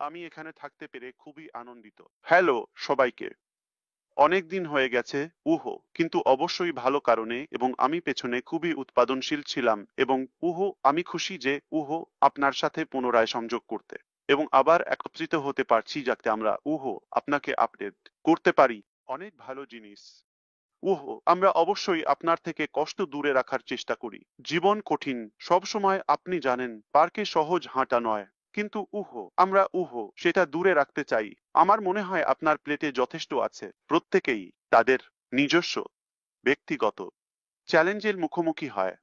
আমি এখানে থাকতে পেরে খুবই আনন্দিত। হ্যালো সবাইকে। অনেক দিন হয়ে গেছে, কিন্তু অবশ্যই ভালো কারণে এবং আমি পেছনে খুবই উৎপাদনশীল ছিলাম এবং আমি খুশি যে আপনার সাথে পুনরায় সংযোগ করতে এবং আবার একত্রিত হতে পারছি যাতে আমরা আপনাকে আপডেট করতে পারি অনেক ভালো জিনিস। আমরা অবশ্যই আপনার থেকে কষ্ট দূরে রাখার চেষ্টা করি। জীবন কঠিন, সবসময় আপনি জানেন, পার্কে সহজ হাঁটা নয়। কিন্তু আমরা সেটা দূরে রাখতে চাই। আমার মনে হয় আপনার প্লেটে যথেষ্ট আছে। প্রত্যেকেই তাদের নিজস্ব ব্যক্তিগত চ্যালেঞ্জের মুখোমুখি হয়।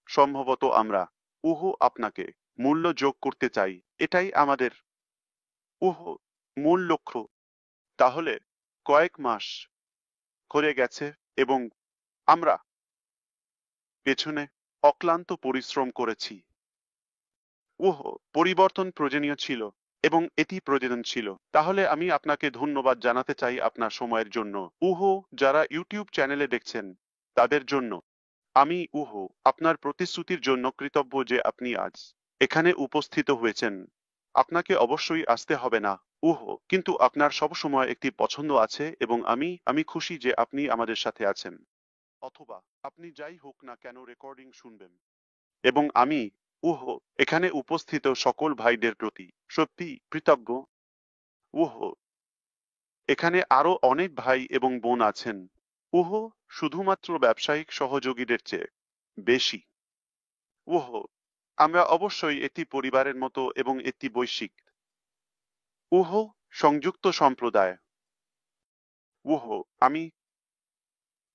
সম্ভবত আমরা আপনাকে মূল্য যোগ করতে চাই। এটাই আমাদের উহ মূল লক্ষ্য। তাহলে কয়েক মাস করে গেছে এবং আমরা পেছনে অক্লান্ত পরিশ্রম করেছি। পরিবর্তন প্রয়োজনীয় ছিল এবং এটি প্রয়োজন ছিল। তাহলে আমি আপনাকে ধন্যবাদ জানাতে চাই আপনার সময়ের জন্য। যারা ইউটিউব চ্যানেলে দেখছেন তাদের জন্য আমি আপনার প্রতিশ্রুতির জন্য কৃতজ্ঞ যে আপনি আজ এখানে উপস্থিত হয়েছেন। আপনাকে অবশ্যই আসতে হবে না। কিন্তু আপনার সব সময় একটি পছন্দ আছে এবং আমি খুশি যে আপনি আমাদের সাথে আছেন। অথবা আপনি যাই হোক না কেন রেকর্ডিং শুনবেন। এবং আমি এখানে উপস্থিত সকল ভাইদের প্রতি সত্যি কৃতজ্ঞ। উহ এখানে আরো অনেক ভাই এবং বোন আছেন। উহ শুধুমাত্র ব্যবসায়িক সহযোগীদের চেয়ে বেশি। উহ আমরা অবশ্যই একটি পরিবারের মতো এবং একটি বৈশ্বিক উহ সংযুক্ত সম্প্রদায়। আমি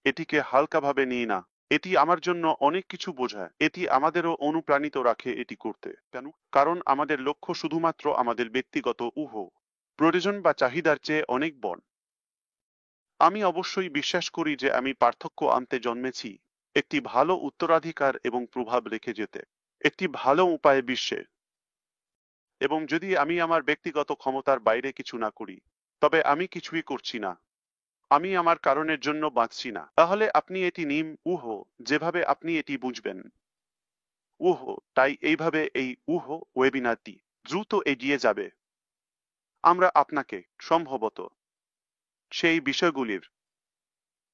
এটিকে হালকাভাবে নিই না। এটি আমার জন্য অনেক কিছু বোঝায়। এটি আমাদেরও অনুপ্রাণিত রাখে এটি করতে। কেন? কারণ আমাদের লক্ষ্য শুধুমাত্র আমাদের ব্যক্তিগত প্রয়োজন বা চাহিদার চেয়ে অনেক বড়। আমি অবশ্যই বিশ্বাস করি যে আমি পার্থক্য আনতে জন্মেছি, একটি ভালো উত্তরাধিকার এবং প্রভাব রেখে যেতে, একটি ভালো উপায়ে বিশ্বে। এবং যদি আমি আমার ব্যক্তিগত ক্ষমতার বাইরে কিছু না করি, তবে আমি কিছুই করছি না। আমি আমার কারণের জন্য বাঁচছি না। তাহলে আপনি এটি নিন যেভাবে আপনি এটি বুঝবেন। তাই এইভাবে এই ওয়েবিনারটি দ্রুত এগিয়ে যাবে। আমরা আপনাকে সম্ভবত সেই বিষয়গুলির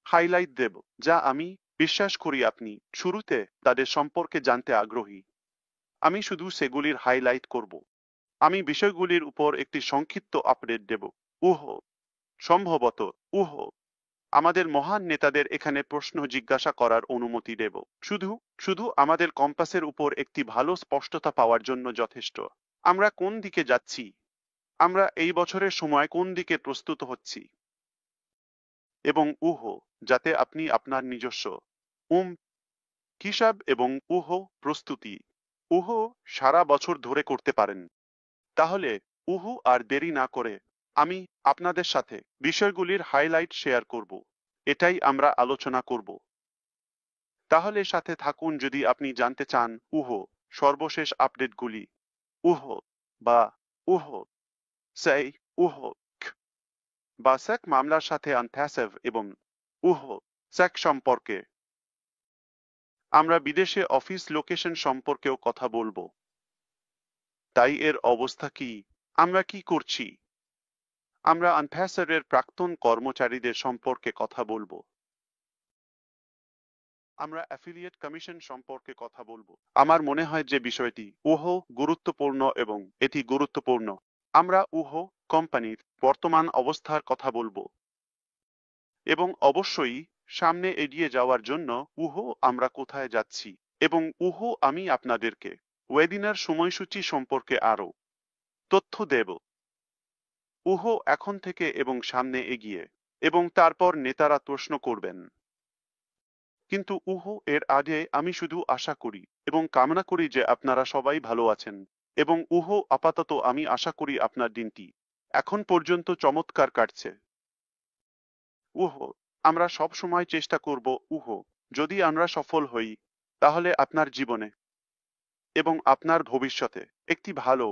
হাইলাইট দেব যা আমি বিশ্বাস করি আপনি শুরুতে তাদের সম্পর্কে জানতে আগ্রহী। আমি শুধু সেগুলির হাইলাইট করব। আমি বিষয়গুলির উপর একটি সংক্ষিপ্ত আপডেট দেব। সম্ভবত আমাদের মহান নেতাদের এখানে প্রশ্ন জিজ্ঞাসা করার অনুমতি দেব। শুধু আমাদের কম্পাসের উপর একটি ভালো স্পষ্টতা পাওয়ার জন্য যথেষ্ট। আমরা কোন দিকে যাচ্ছি? আমরা এই বছরের সময় কোন দিকে প্রস্তুত হচ্ছি? এবং যাতে আপনি আপনার নিজস্ব হিসাব এবং প্রস্তুতি সারা বছর ধরে করতে পারেন। তাহলে আর দেরি না করে আমি আপনাদের সাথে বিষয়গুলির হাইলাইট শেয়ার করব। এটাই আমরা আলোচনা করব। তাহলে সাথে থাকুন যদি আপনি জানতে চান সর্বশেষ আপডেটগুলি বা উহ সেই বা সেক মামলার সাথে আনথ্যাসেভ এবং সেক সম্পর্কে। আমরা বিদেশে অফিস লোকেশন সম্পর্কেও কথা বলবো। তাই এর অবস্থা কি? আমরা কি করছি? আমরা আনথ্যাসারের প্রাক্তন কর্মচারীদের সম্পর্কে কথা বলবো। আমরা অ্যাফিলিয়েট কমিশন সম্পর্কে কথা বলবো। আমার মনে হয় যে বিষয়টি গুরুত্বপূর্ণ এবং এটি গুরুত্বপূর্ণ। আমরা কোম্পানির বর্তমান অবস্থার কথা বলবো। এবং অবশ্যই সামনে এগিয়ে যাওয়ার জন্য আমরা কোথায় যাচ্ছি এবং আমি আপনাদেরকে ওয়েবিনার সময়সূচি সম্পর্কে আরো তথ্য দেব। এখন থেকে এবং সামনে এগিয়ে এবং তারপর নেতারা প্রশ্ন করবেন। কিন্তু এর আগে আমি শুধু আশা করি এবং কামনা করি যে আপনারা সবাই ভালো আছেন এবং আপাতত আমি আশা করি আপনার দিনটি এখন পর্যন্ত চমৎকার কাটছে। আমরা সব সময় চেষ্টা করব যদি আমরা সফল হই তাহলে আপনার জীবনে এবং আপনার ভবিষ্যতে একটি ভালো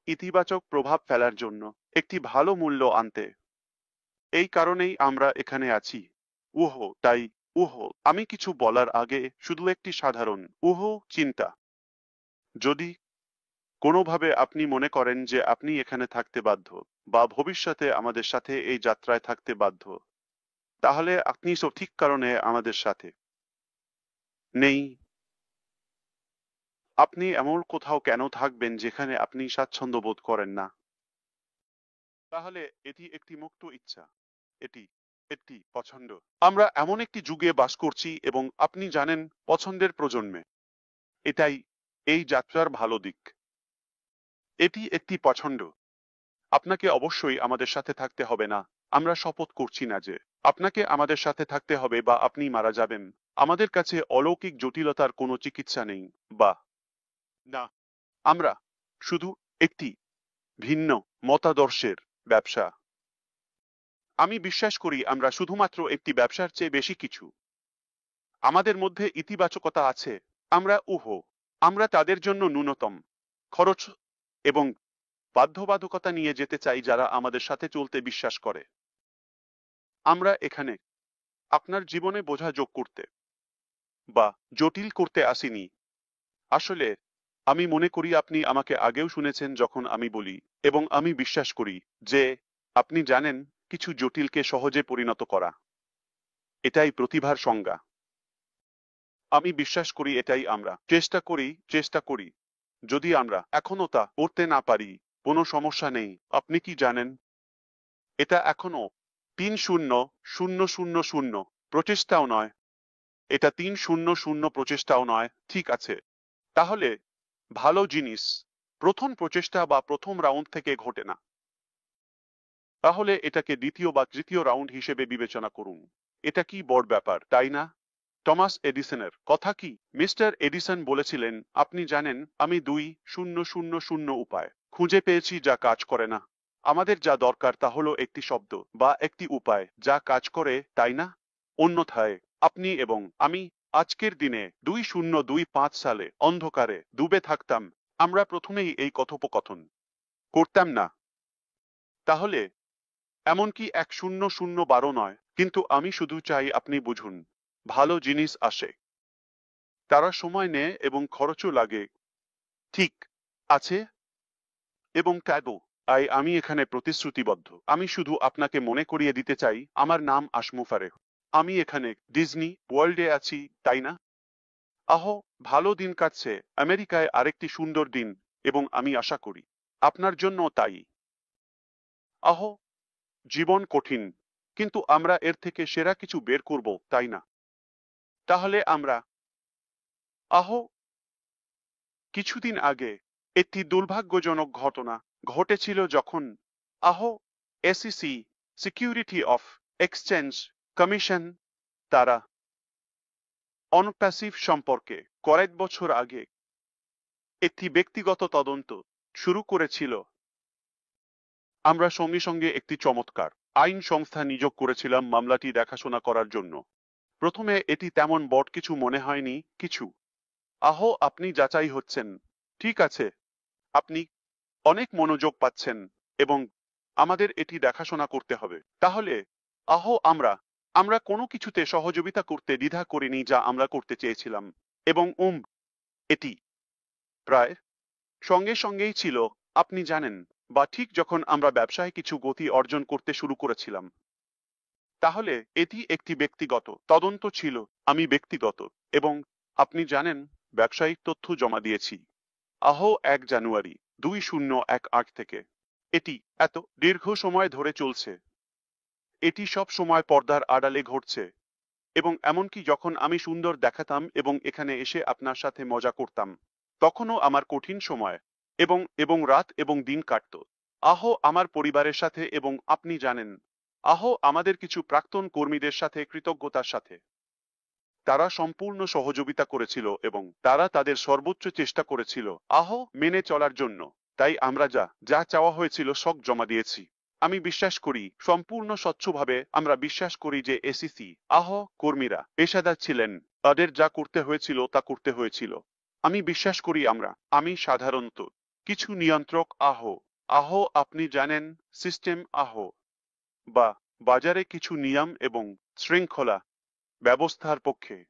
ইতিবাচক প্রভাব ফেলার জন্য একটি ভালো মূল্য আনতে। এই কারণেই আমরা এখানে আছি। তাই আমি কিছু বলার আগে শুধু একটি সাধারণ চিন্তা। যদি কোনোভাবে আপনি মনে করেন যে আপনি এখানে থাকতে বাধ্য বা ভবিষ্যতে আমাদের সাথে এই যাত্রায় থাকতে বাধ্য, তাহলে আপনি সঠিক কারণে আমাদের সাথে নেই। আপনি এমন কোথাও কেন থাকবেন যেখানে আপনি স্বাচ্ছন্দ্য বোধ করেন না? তাহলে এটি একটি মুক্ত ইচ্ছা। এটি একটি পছন্দ। আমরা এমন একটি যুগে বাস করছি এবং আপনি জানেন, পছন্দের প্রজন্মে। এটাই এই যাত্রার ভালো দিক। এটি একটি পছন্দ। আপনাকে অবশ্যই আমাদের সাথে থাকতে হবে না। আমরা শপথ করছি না যে আপনাকে আমাদের সাথে থাকতে হবে বা আপনি মারা যাবেন। আমাদের কাছে অলৌকিক জটিলতার কোনো চিকিৎসা নেই বা না। আমরা শুধু একটি ভিন্ন মতাদর্শের ব্যবসা। আমি বিশ্বাস করি আমরা শুধুমাত্র একটি ব্যবসার চেয়ে বেশি কিছু। আমাদের মধ্যে ইতিবাচকতা আছে। আমরা তাদের জন্য ন্যূনতম খরচ এবং বাধ্যবাধকতা নিয়ে যেতে চাই যারা আমাদের সাথে চলতে বিশ্বাস করে। আমরা এখানে আপনার জীবনে বোঝা যোগ করতে বা জটিল করতে আসিনি। আসলে আমি মনে করি আপনি আমাকে আগেও শুনেছেন যখন আমি বলি, এবং আমি বিশ্বাস করি যে আপনি জানেন, কিছু জটিলকে সহজে পরিণত করা এটাই প্রতিভার সংজ্ঞা। আমি বিশ্বাস করি এটাই আমরা চেষ্টা করি। যদি আমরা এখনো তা করতে না পারি, কোনো সমস্যা নেই। আপনি কি জানেন, এটা এখনো ৩-০-০-০ প্রচেষ্টাও নয়। এটা ৩-০-০ প্রচেষ্টাও নয়। ঠিক আছে, তাহলে ভালো জিনিস প্রথম প্রচেষ্টা বা প্রথম রাউন্ড থেকে ঘটে না। তাহলে এটাকে দ্বিতীয় বা তৃতীয় রাউন্ড হিসেবে বিবেচনা করুন। এটা কি বড় ব্যাপার, তাই না? টমাস এডিসনের কথা কি? মিস্টার এডিসন বলেছিলেন, আপনি জানেন, আমি ২-০-০ উপায় খুঁজে পেয়েছি যা কাজ করে না। আমাদের যা দরকার তা হলো একটি শব্দ বা একটি উপায় যা কাজ করে, তাই না? অন্যথায় আপনি এবং আমি আজকের দিনে ২০২৫ সালে অন্ধকারে ডুবে থাকতাম। আমরা প্রথমেই এই কথোপকথন করতাম না। তাহলে এমনকি ১-০-০-১২ নয়, কিন্তু আমি শুধু চাই আপনি বুঝুন, ভালো জিনিস আসে, তারা সময় নেয় এবং খরচও লাগে। ঠিক আছে? এবং ট্যাগো আমি এখানে প্রতিশ্রুতিবদ্ধ। আমি শুধু আপনাকে মনে করিয়ে দিতে চাই, আমার নাম আশমুফারে। আমি এখানে ডিজনি ওয়ার্ল্ডে আছি, তাই না? ভালো দিন কাটছে আমেরিকায়, আরেকটি সুন্দর দিন, এবং আমি আশা করি আপনার জন্য তাই। আহ জীবন কঠিন, কিন্তু আমরা এর থেকে সেরা কিছু বের করব, তাই না? তাহলে আমরা আহ কিছুদিন আগে একটি দুর্ভাগ্যজনক ঘটনা ঘটেছিল যখন ah SEC security of exchange commission তারা অনপ্যাসিভ সম্পর্কে কয়েক বছর আগে একটি ব্যক্তিগত তদন্ত শুরু করেছিল। আমরা সঙ্গে সঙ্গে একটি চমৎকার আইন সংস্থা নিয়োগ করেছিলাম মামলাটি দেখাশোনা করার জন্য। প্রথমে এটি তেমন বড় কিছু মনে হয়নি। কিছু আপনি যাচাই হচ্ছেন, ঠিক আছে, আপনি অনেক মনোযোগ পাচ্ছেন, এবং আমাদের এটি দেখাশোনা করতে হবে। তাহলে আহ আমরা আমরা কোনো কিছুতে সহযোগিতা করতে দ্বিধা করিনি যা আমরা করতে চেয়েছিলাম, এবং এটি প্রায় সঙ্গে সঙ্গেই ছিল, আপনি জানেন, বা ঠিক যখন আমরা ব্যবসায় কিছু গতি অর্জন করতে শুরু করেছিলাম। তাহলে এটি একটি ব্যক্তিগত তদন্ত ছিল। আমি ব্যক্তিগত এবং আপনি জানেন, ব্যবসায়িক তথ্য জমা দিয়েছি ১ জানুয়ারি ২০১৮ থেকে। এটি এত দীর্ঘ সময় ধরে চলছে। এটি সব সময় পর্দার আড়ালে ঘটছে, এবং এমনকি যখন আমি সুন্দর দেখাতাম এবং এখানে এসে আপনার সাথে মজা করতাম, তখনও আমার কঠিন সময় এবং রাত এবং দিন কাটত। আমার পরিবারের সাথে, এবং আপনি জানেন, আমাদের কিছু প্রাক্তন কর্মীদের সাথে কৃতজ্ঞতার সাথে। তারা সম্পূর্ণ সহযোগিতা করেছিল এবং তারা তাদের সর্বোচ্চ চেষ্টা করেছিল মেনে চলার জন্য। তাই আমরা যা চাওয়া হয়েছিল সব জমা দিয়েছি। আমি বিশ্বাস করি সম্পূর্ণ স্বচ্ছভাবে। আমরা বিশ্বাস করি যে এসিসি কর্মীরা পেশাদার ছিলেন। তাদের যা করতে হয়েছিল তা করতে হয়েছিল। আমি বিশ্বাস করি আমি সাধারণত কিছু নিয়ন্ত্রক আপনি জানেন, সিস্টেম বা বাজারে কিছু নিয়ম এবং শৃঙ্খলা ব্যবস্থার পক্ষে।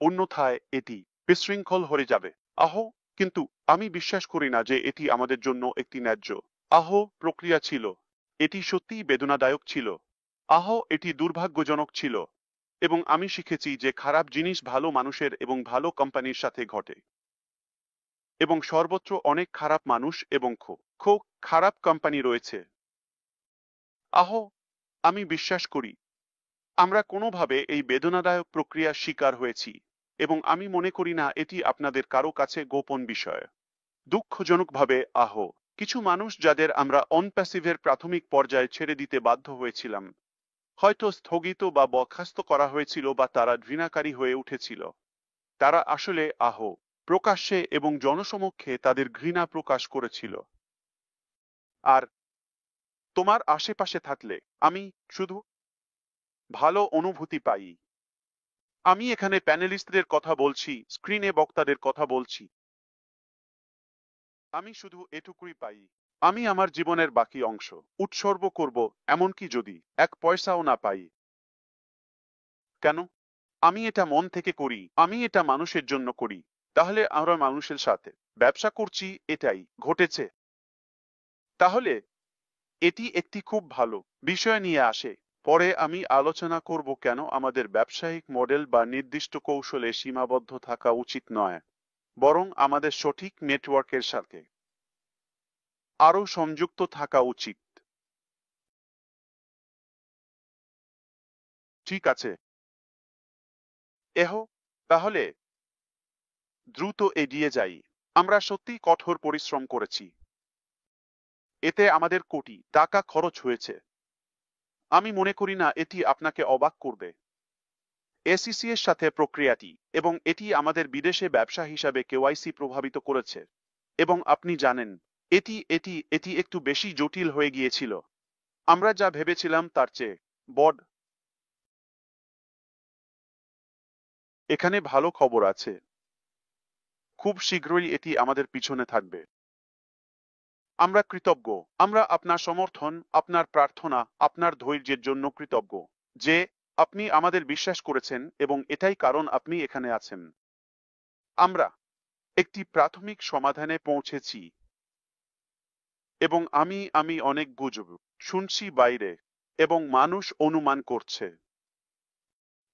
অন্যথায় এটি বিশৃঙ্খল হয়ে যাবে। কিন্তু আমি বিশ্বাস করি না যে এটি আমাদের জন্য একটি ন্যায্য প্রক্রিয়া ছিল। এটি সত্যিই বেদনাদায়ক ছিল। এটি দুর্ভাগ্যজনক ছিল। এবং আমি শিখেছি যে খারাপ জিনিস ভালো মানুষের এবং ভালো কোম্পানির সাথে ঘটে। এবং সর্বত্র অনেক খারাপ মানুষ এবং খুব খারাপ কোম্পানি রয়েছে। আমি বিশ্বাস করি আমরা কোনোভাবে এই বেদনাদায়ক প্রক্রিয়ার শিকার হয়েছি এবং আমি মনে করি না এটি আপনাদের কারো কাছে গোপন বিষয়। দুঃখজনকভাবে কিছু মানুষ যাদের আমরা অনপ্যাসিভের প্রাথমিক পর্যায়ে ছেড়ে দিতে বাধ্য হয়েছিলাম, হয়তো স্থগিত বা বরখাস্ত করা হয়েছিল বা তারা ঘৃণাকারী হয়ে উঠেছিল, তারা আসলে প্রকাশ্যে এবং জনসমক্ষে তাদের ঘৃণা প্রকাশ করেছিল। আর তোমার আশেপাশে থাকলে আমি শুধু ভালো অনুভূতি পাই। আমি এখানে প্যানেলিস্টদের কথা বলছি, স্ক্রিনে বক্তাদের কথা বলছি। আমি শুধু এটুকুই পাই। আমি আমার জীবনের বাকি অংশ উৎসর্গ করব, এমনকি যদি এক পয়সাও না পাই। কেন? আমি এটা মন থেকে করি, আমি এটা মানুষের জন্য করি। তাহলে আমরা মানুষের সাথে ব্যবসা করছি, এটাই ঘটেছে। তাহলে এটি একটি খুব ভালো বিষয় নিয়ে আসে। পরে আমি আলোচনা করব কেন আমাদের ব্যবসায়িক মডেল বা নির্দিষ্ট কৌশলে সীমাবদ্ধ থাকা উচিত নয়, বরং আমাদের সঠিক নেটওয়ার্কের সাথে আরও সংযুক্ত থাকা উচিত। ঠিক আছে। তাহলে দ্রুত এগিয়ে যাই। আমরা সত্যি কঠোর পরিশ্রম করেছি। এতে আমাদের কোটি টাকা খরচ হয়েছে। আমি মনে করি না এটি আপনাকে অবাক করবে। এসিসি এর সাথে প্রক্রিয়াটি এবং এটি আমাদের বিদেশে ব্যবসা হিসাবে কেওয়াইসি প্রভাবিত করেছে। এবং আপনি জানেন, এটি একটু বেশি জটিল হয়ে গিয়েছিল। আমরা যা ভেবেছিলাম তার চেয়ে বড়। এখানে ভালো খবর আছে। খুব শীঘ্রই এটি আমাদের পিছনে থাকবে। আমরা কৃতজ্ঞ। আমরা আপনার সমর্থন, আপনার প্রার্থনা, আপনার ধৈর্যের জন্য কৃতজ্ঞ যে আপনি আমাদের বিশ্বাস করেছেন এবং এটাই কারণ আপনি এখানে আছেন। আমরা একটি প্রাথমিক সমাধানে পৌঁছেছি এবং আমি অনেক গুজব শুনছি বাইরে এবং মানুষ অনুমান করছে।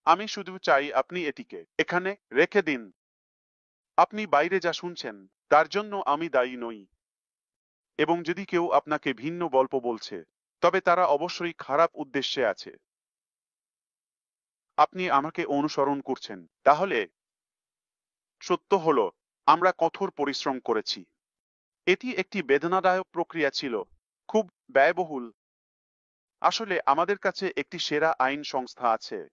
আমি শুধু চাই আপনি এটিকে এখানে রেখে দিন। আপনি বাইরে যা শুনছেন তার জন্য আমি দায়ী নই। এবং যদি কেউ আপনাকে ভিন্ন গল্প বলছে, তবে তারা অবশ্যই খারাপ উদ্দেশ্যে আছে। আপনি আমাকে অনুসরণ করছেন। তাহলে সত্য হলো আমরা কঠোর পরিশ্রম করেছি। এটি একটি বেদনাদায়ক প্রক্রিয়া ছিল, খুব ব্যয়বহুল। আসলে আমাদের কাছে একটি সেরা আইন সংস্থা আছে,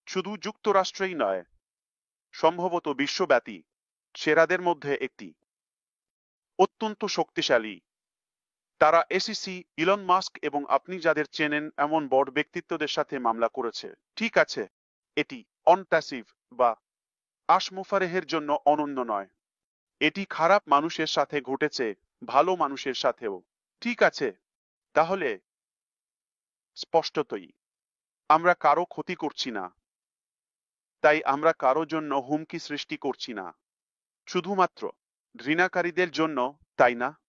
শুধু যুক্তরাষ্ট্রেই নয়, সম্ভবত বিশ্বব্যাপী সেরাদের মধ্যে একটি। অত্যন্ত শক্তিশালী। তারা এসিসি, ইলন মাস্ক এবং আপনি যাদের চেনেন এমন বড় ব্যক্তিত্বদের সাথে মামলা করেছে। ঠিক আছে, এটি অনপ্যাসিভ বা আশমুফারেহের জন্য অনন্য নয়। এটি খারাপ মানুষের সাথে ঘটেছে, ভালো মানুষের সাথেও। ঠিক আছে। তাহলে স্পষ্টতই আমরা কারো ক্ষতি করছি না, তাই আমরা কারো জন্য হুমকি সৃষ্টি করছি না। শুধুমাত্র ঘৃণাকারীদের জন্য, তাই না?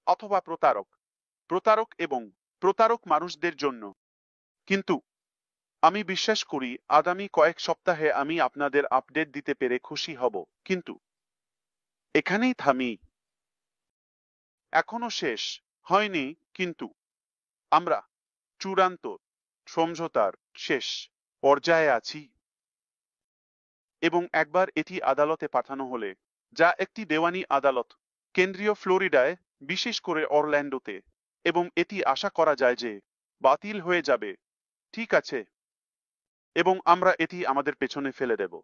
অথবা প্রতারক এবং প্রতারক মানুষদের জন্য। কিন্তু আমি বিশ্বাস করি আগামী কয়েক সপ্তাহে আমি আপনাদের আপডেট দিতে পেরে খুশি হব। কিন্তু এখানেই থামি। এখনো শেষ হয়নি, কিন্তু আমরা চূড়ান্ত সমঝোতার শেষ পর্যায়ে আছি। এবং একবার এটি আদালতে পাঠানো হলে, যা একটি দেওয়ানি আদালত, কেন্দ্রীয় ফ্লোরিডায়, বিশেষ করে অরল্যান্ডোতে, এবং এটি আশা করা যায় যে বাতিল হয়ে যাবে। ঠিক আছে। এবং আমরা এটি আমাদের পেছনে ফেলে দেব।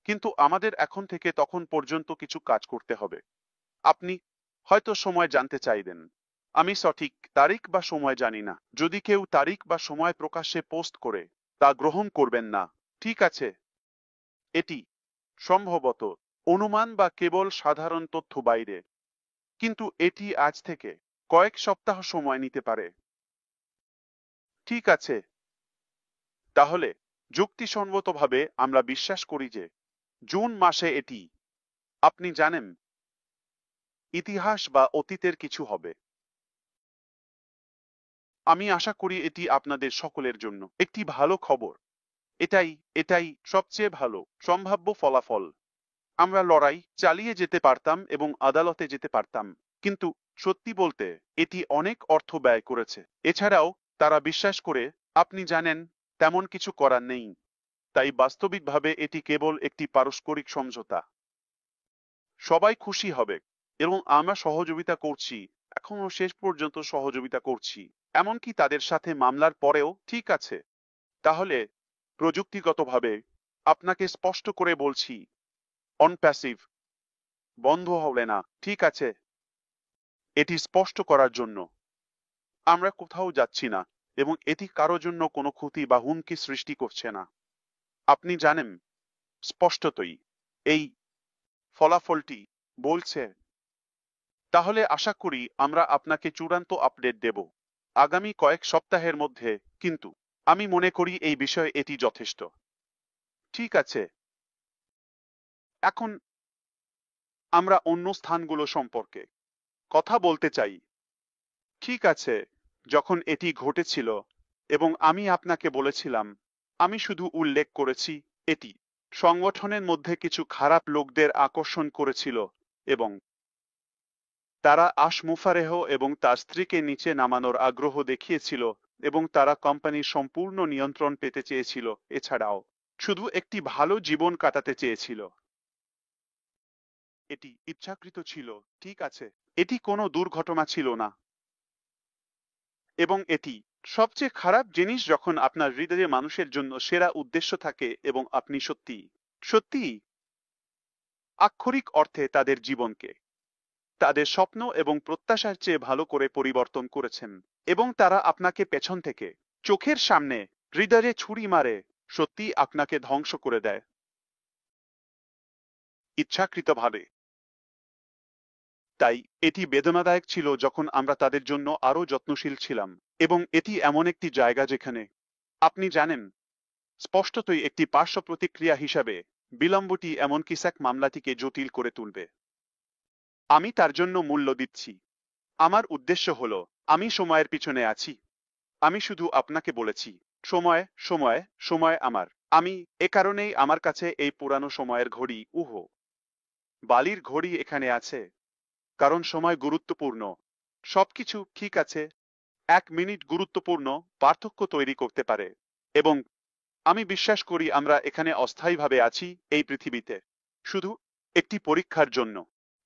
কিন্তু আমাদের এখন থেকে তখন পর্যন্ত কিছু কাজ করতে হবে। আপনি হয়তো সময় জানতে চাইবেন। আমি সঠিক তারিখ বা সময় জানি না। যদি কেউ তারিখ বা সময় প্রকাশ্যে পোস্ট করে, তা গ্রহণ করবেন না। ঠিক আছে। এটি সম্ভবত অনুমান বা কেবল সাধারণ তথ্য বাইরে। কিন্তু এটি আজ থেকে কয়েক সপ্তাহ সময় নিতে পারে। ঠিক আছে। তাহলে যুক্তিসঙ্গতভাবে আমরা বিশ্বাস করি যে জুন মাসে এটি আপনি জানেন, ইতিহাস বা অতীতের কিছু হবে। আমি আশা করি এটি আপনাদের সকলের জন্য একটি ভালো খবর। এটাই সবচেয়ে ভালো সম্ভাব্য ফলাফল। আমরা লড়াই চালিয়ে যেতে পারতাম এবং আদালতে যেতে পারতাম, কিন্তু সত্যি বলতে এটি অনেক অর্থ ব্যয় করেছে। এছাড়াও তারা বিশ্বাস করে, আপনি জানেন, তেমন কিছু করার নেই। তাই বাস্তবিকভাবে এটি কেবল একটি পারস্পরিক সমঝোতা। সবাই খুশি হবে এবং আমরা সহযোগিতা করছি, এখনো শেষ পর্যন্ত সহযোগিতা করছি, এমনকি তাদের সাথে মামলার পরেও। ঠিক আছে, তাহলে প্রযুক্তিগতভাবে আপনাকে স্পষ্ট করে বলছি, অনপ্যাসিভ বন্ধ হবে না, ঠিক আছে? এটি স্পষ্ট করার জন্য আমরা কোথাও যাচ্ছি না এবং এটি কারো জন্য কোনো ক্ষতি বা হুমকি সৃষ্টি করছে না। আপনি জানেন, স্পষ্টতই এই ফলাফলটি বলছে। তাহলে আশা করি আমরা আপনাকে চূড়ান্ত আপডেট দেব আগামী কয়েক সপ্তাহের মধ্যে, কিন্তু আমি মনে করি এই বিষয়ে এটি যথেষ্ট। ঠিক আছে, এখন আমরা অন্য স্থানগুলো সম্পর্কে কথা বলতে চাই। ঠিক আছে, যখন এটি ঘটেছিল এবং আমি আপনাকে বলেছিলাম, আমি শুধু উল্লেখ করেছি এটি সংগঠনের মধ্যে কিছু খারাপ লোকদের আকর্ষণ করেছিল এবং তারা মুফারেহ এবং তার স্ত্রীকে নিচে নামানোর আগ্রহ দেখিয়েছিল এবং তারা কোম্পানির সম্পূর্ণ নিয়ন্ত্রণ পেতে চেয়েছিল। এছাড়াও শুধু একটি ভালো জীবন কাটাতে চেয়েছিল। এটি ইচ্ছাকৃত ছিল, ঠিক আছে? এটি কোনো দুর্ঘটনা ছিল না। এবং এটি সবচেয়ে খারাপ জিনিস যখন আপনার হৃদয়ে মানুষের জন্য সেরা উদ্দেশ্য থাকে এবং আপনি সত্যি সত্যি আক্ষরিক অর্থে তাদের জীবনকে তাদের স্বপ্ন এবং প্রত্যাশার চেয়ে ভালো করে পরিবর্তন করেছেন এবং তারা আপনাকে পেছন থেকে চোখের সামনে হৃদয়ে ছুরি মারে সত্যি আপনাকে ধ্বংস করে দেয় ইচ্ছাকৃতভাবে। তাই এটি বেদনাদায়ক ছিল যখন আমরা তাদের জন্য আরো যত্নশীল ছিলাম এবং এটি এমন একটি জায়গা যেখানে আপনি জানেন, স্পষ্টতই একটি পার্শ্ব প্রতিক্রিয়া হিসাবে বিলম্বটি এমনকি স্যাক মামলাটিকে জটিল করে তুলবে। আমি তার জন্য মূল্য দিচ্ছি। আমার উদ্দেশ্য হলো, আমি সময়ের পিছনে আছি। আমি শুধু আপনাকে বলেছি, সময় সময় সময় আমার। আমি এ কারণেই আমার কাছে এই পুরানো সময়ের ঘড়ি বালির ঘড়ি এখানে আছে, কারণ সময় গুরুত্বপূর্ণ। সবকিছু ঠিক আছে, 1 মিনিট গুরুত্বপূর্ণ পার্থক্য তৈরি করতে পারে। এবং আমি বিশ্বাস করি আমরা এখানে অস্থায়ীভাবে আছি এই পৃথিবীতে শুধু একটি পরীক্ষার জন্য।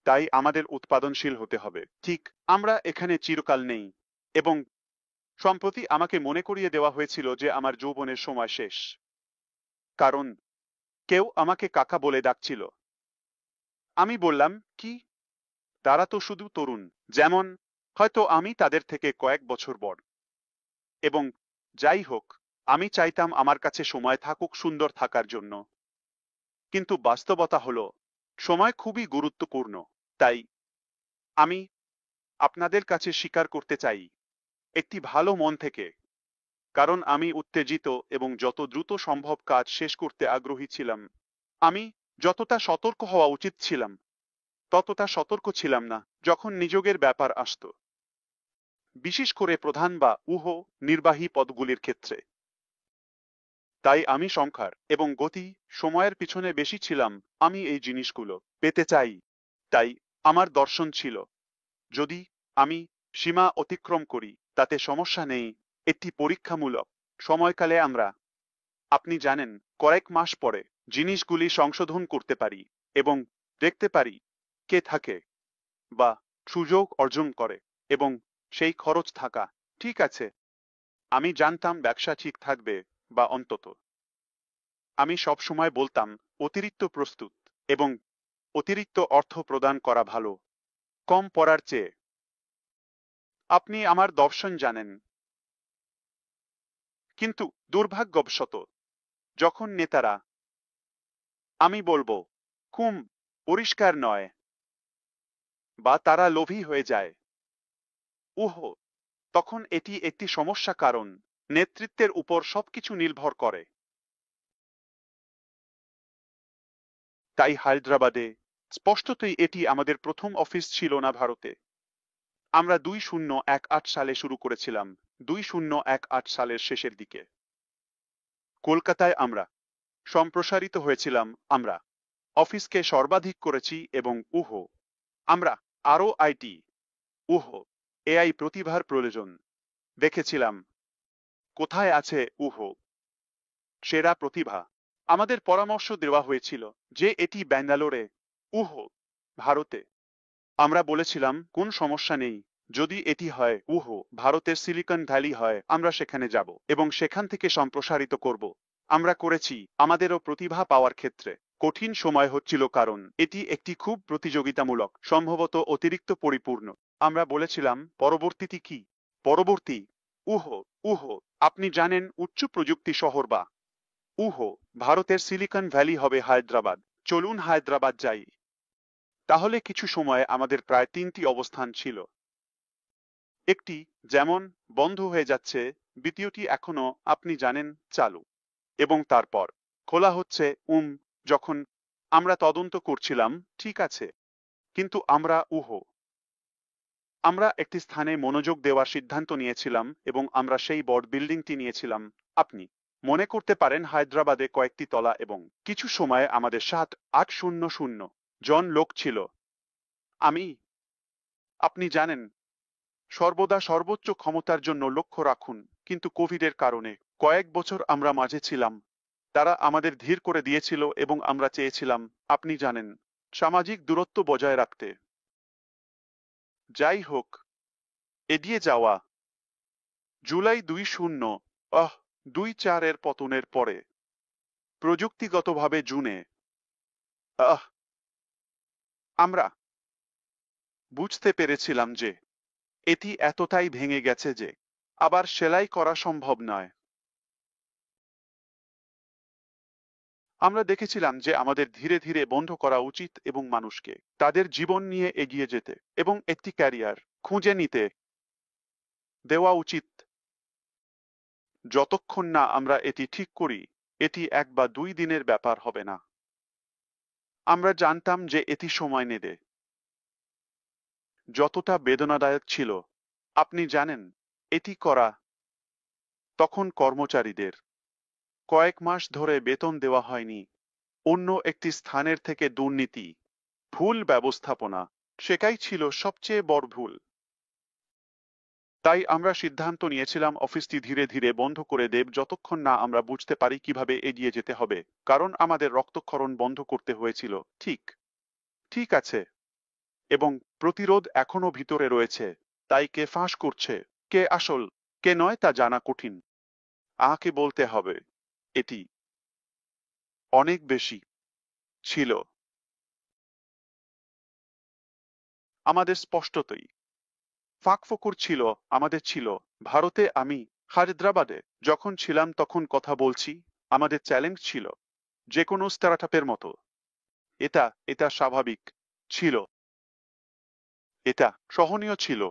তাই আমাদের উৎপাদনশীল হতে হবে। ঠিক, আমরা এখানে চিরকাল নেই। এবং সম্প্রতি আমাকে মনে করিয়ে দেওয়া হয়েছিল যে আমার যৌবনের সময় শেষ, কারণ কেউ আমাকে কাকা বলে ডাকছিল। আমি বললাম, কি? তারা তো শুধু তরুণ, যেমন হয়তো আমি তাদের থেকে কয়েক বছর বড়। এবং যাই হোক, আমি চাইতাম আমার কাছে সময় থাকুক সুন্দর থাকার জন্য। কিন্তু বাস্তবতা হলো, সময় খুবই গুরুত্বপূর্ণ। তাই আমি আপনাদের কাছে স্বীকার করতে চাই, একটি ভালো মন থেকে, কারণ আমি উত্তেজিত এবং যত দ্রুত সম্ভব কাজ শেষ করতে আগ্রহী ছিলাম। আমি যতটা সতর্ক হওয়া উচিত ছিলাম ততটা সতর্ক ছিলাম না যখন নিযোগের ব্যাপার আসত, বিশেষ করে প্রধান বা নির্বাহী পদগুলির ক্ষেত্রে। তাই আমি সংখ্যার এবং গতি সময়ের পিছনে বেশি ছিলাম। আমি এই জিনিসগুলো পেতে চাই। তাই আমার দর্শন ছিল, যদি আমি সীমা অতিক্রম করি তাতে সমস্যা নেই। একটি পরীক্ষামূলক সময়কালে আমরা, আপনি জানেন, কয়েক মাস পরে জিনিসগুলি সংশোধন করতে পারি এবং দেখতে পারি কে থাকে বা সুযোগ অর্জন করে এবং সেই খরচ থাকা। ঠিক আছে, আমি জানতাম ব্যবসা ঠিক থাকবে, বা অন্তত আমি সব সময় বলতাম অতিরিক্ত প্রস্তুত এবং অতিরিক্ত অর্থ প্রদান করা ভালো কম পড়ার চেয়ে। আপনি আমার দর্শন জানেন। কিন্তু দুর্ভাগ্যবশত যখন নেতারা, আমি বলবো, খুব পরিষ্কার নয় বা তারা লোভী হয়ে যায়, তখন এটি একটি সমস্যা, কারণ নেতৃত্বের উপর সবকিছু নির্ভর করে। তাই হায়দ্রাবাদে স্পষ্টতই এটি আমাদের প্রথম অফিস ছিল না ভারতে। আমরা 2018 সালে শুরু করেছিলাম, 2018 সালের শেষের দিকে। কলকাতায় আমরা সম্প্রসারিত হয়েছিলাম, আমরা অফিসকে সর্বাধিক করেছি এবং আমরা আরও আইটি, এআই প্রতিভার প্রয়োজন দেখেছিলাম। কোথায় আছে সেরা প্রতিভা? আমাদের পরামর্শ দেওয়া হয়েছিল যে এটি ব্যাঙ্গালোরে, ভারতে। আমরা বলেছিলাম কোন সমস্যা নেই, যদি এটি হয় ভারতের সিলিকন ভ্যালি হয়, আমরা সেখানে যাব এবং সেখান থেকে সম্প্রসারিত করব। আমরা করেছি। আমাদেরও প্রতিভা পাওয়ার ক্ষেত্রে কঠিন সময় হচ্ছিল কারণ এটি একটি খুব প্রতিযোগিতামূলক, সম্ভবত অতিরিক্ত পরিপূর্ণ। আমরা বলেছিলাম পরবর্তীটি কি? পরবর্তী আপনি জানেন উচ্চ প্রযুক্তি শহর বা ভারতের সিলিকন ভ্যালি হবে হায়দ্রাবাদ। চলুন হায়দ্রাবাদ যাই। তাহলে কিছু সময় আমাদের প্রায় 3টি অবস্থান ছিল। একটি যেমন বন্ধ হয়ে যাচ্ছে, দ্বিতীয়টি এখনো আপনি জানেন চালু, এবং তারপর খোলা হচ্ছে যখন আমরা তদন্ত করছিলাম। ঠিক আছে, কিন্তু আমরা একটি স্থানে মনোযোগ দেওয়ার সিদ্ধান্ত নিয়েছিলাম এবং আমরা সেই বড় বিল্ডিংটি নিয়েছিলাম। আপনি মনে করতে পারেন হায়দ্রাবাদে কয়েকটি তলা এবং কিছু সময়ে আমাদের 7-800 জন লোক ছিল। আপনি জানেন সর্বদা সর্বোচ্চ ক্ষমতার জন্য লক্ষ্য রাখুন, কিন্তু কোভিডের কারণে কয়েক বছর আমরা মাঝে ছিলাম। তারা আমাদের ধীর করে দিয়েছিল এবং আমরা চেয়েছিলাম, আপনি জানেন, সামাজিক দূরত্ব বজায় রাখতে। যাই হোক, এগিয়ে যাওয়া। জুলাই 2024 এর পতনের পরে প্রযুক্তিগতভাবে জুনে আমরা বুঝতে পেরেছিলাম যে এটি এতটাই ভেঙে গেছে যে আবার সেলাই করা সম্ভব নয়। আমরা দেখেছিলাম যে আমাদের ধীরে ধীরে বন্ধ করা উচিত এবং মানুষকে তাদের জীবন নিয়ে এগিয়ে যেতে এবং একটি ক্যারিয়ার খুঁজে নিতে দেওয়া উচিত। যতক্ষণ না আমরা এটি ঠিক করি, এটি 1 বা 2 দিনের ব্যাপার হবে না। আমরা জানতাম যে এটি সময় নেবে। যতটা বেদনাদায়ক ছিল, আপনি জানেন, এটি করা, তখন কর্মচারীদের কয়েক মাস ধরে বেতন দেওয়া হয়নি। অন্য একটি স্থানের থেকে দুর্নীতি, ভুল ব্যবস্থাপনা, সেটাই ছিল সবচেয়ে বড় ভুল। তাই আমরা সিদ্ধান্ত নিয়েছিলাম অফিসটি ধীরে ধীরে বন্ধ করে দেব যতক্ষণ না আমরা বুঝতে পারি কিভাবে এগিয়ে যেতে হবে, কারণ আমাদের রক্তক্ষরণ বন্ধ করতে হয়েছিল। ঠিক আছে, এবং প্রতিরোধ এখনো ভিতরে রয়েছে। তাই কে ফাঁস করছে, কে আসল, কে নয় তা জানা কঠিন। আকে বলতে হবে, এটি অনেক বেশি ছিল আমাদের স্পষ্টতই। ফাঁকফোকর ছিল আমাদের ছিল। ভারতে আমি হায়দ্রাবাদে যখন ছিলাম তখন কথা বলছি, আমাদের চ্যালেঞ্জ ছিল যে কোনো স্টার্টআপের মতো। এটা স্বাভাবিক ছিল, এটা সহনীয় ছিল।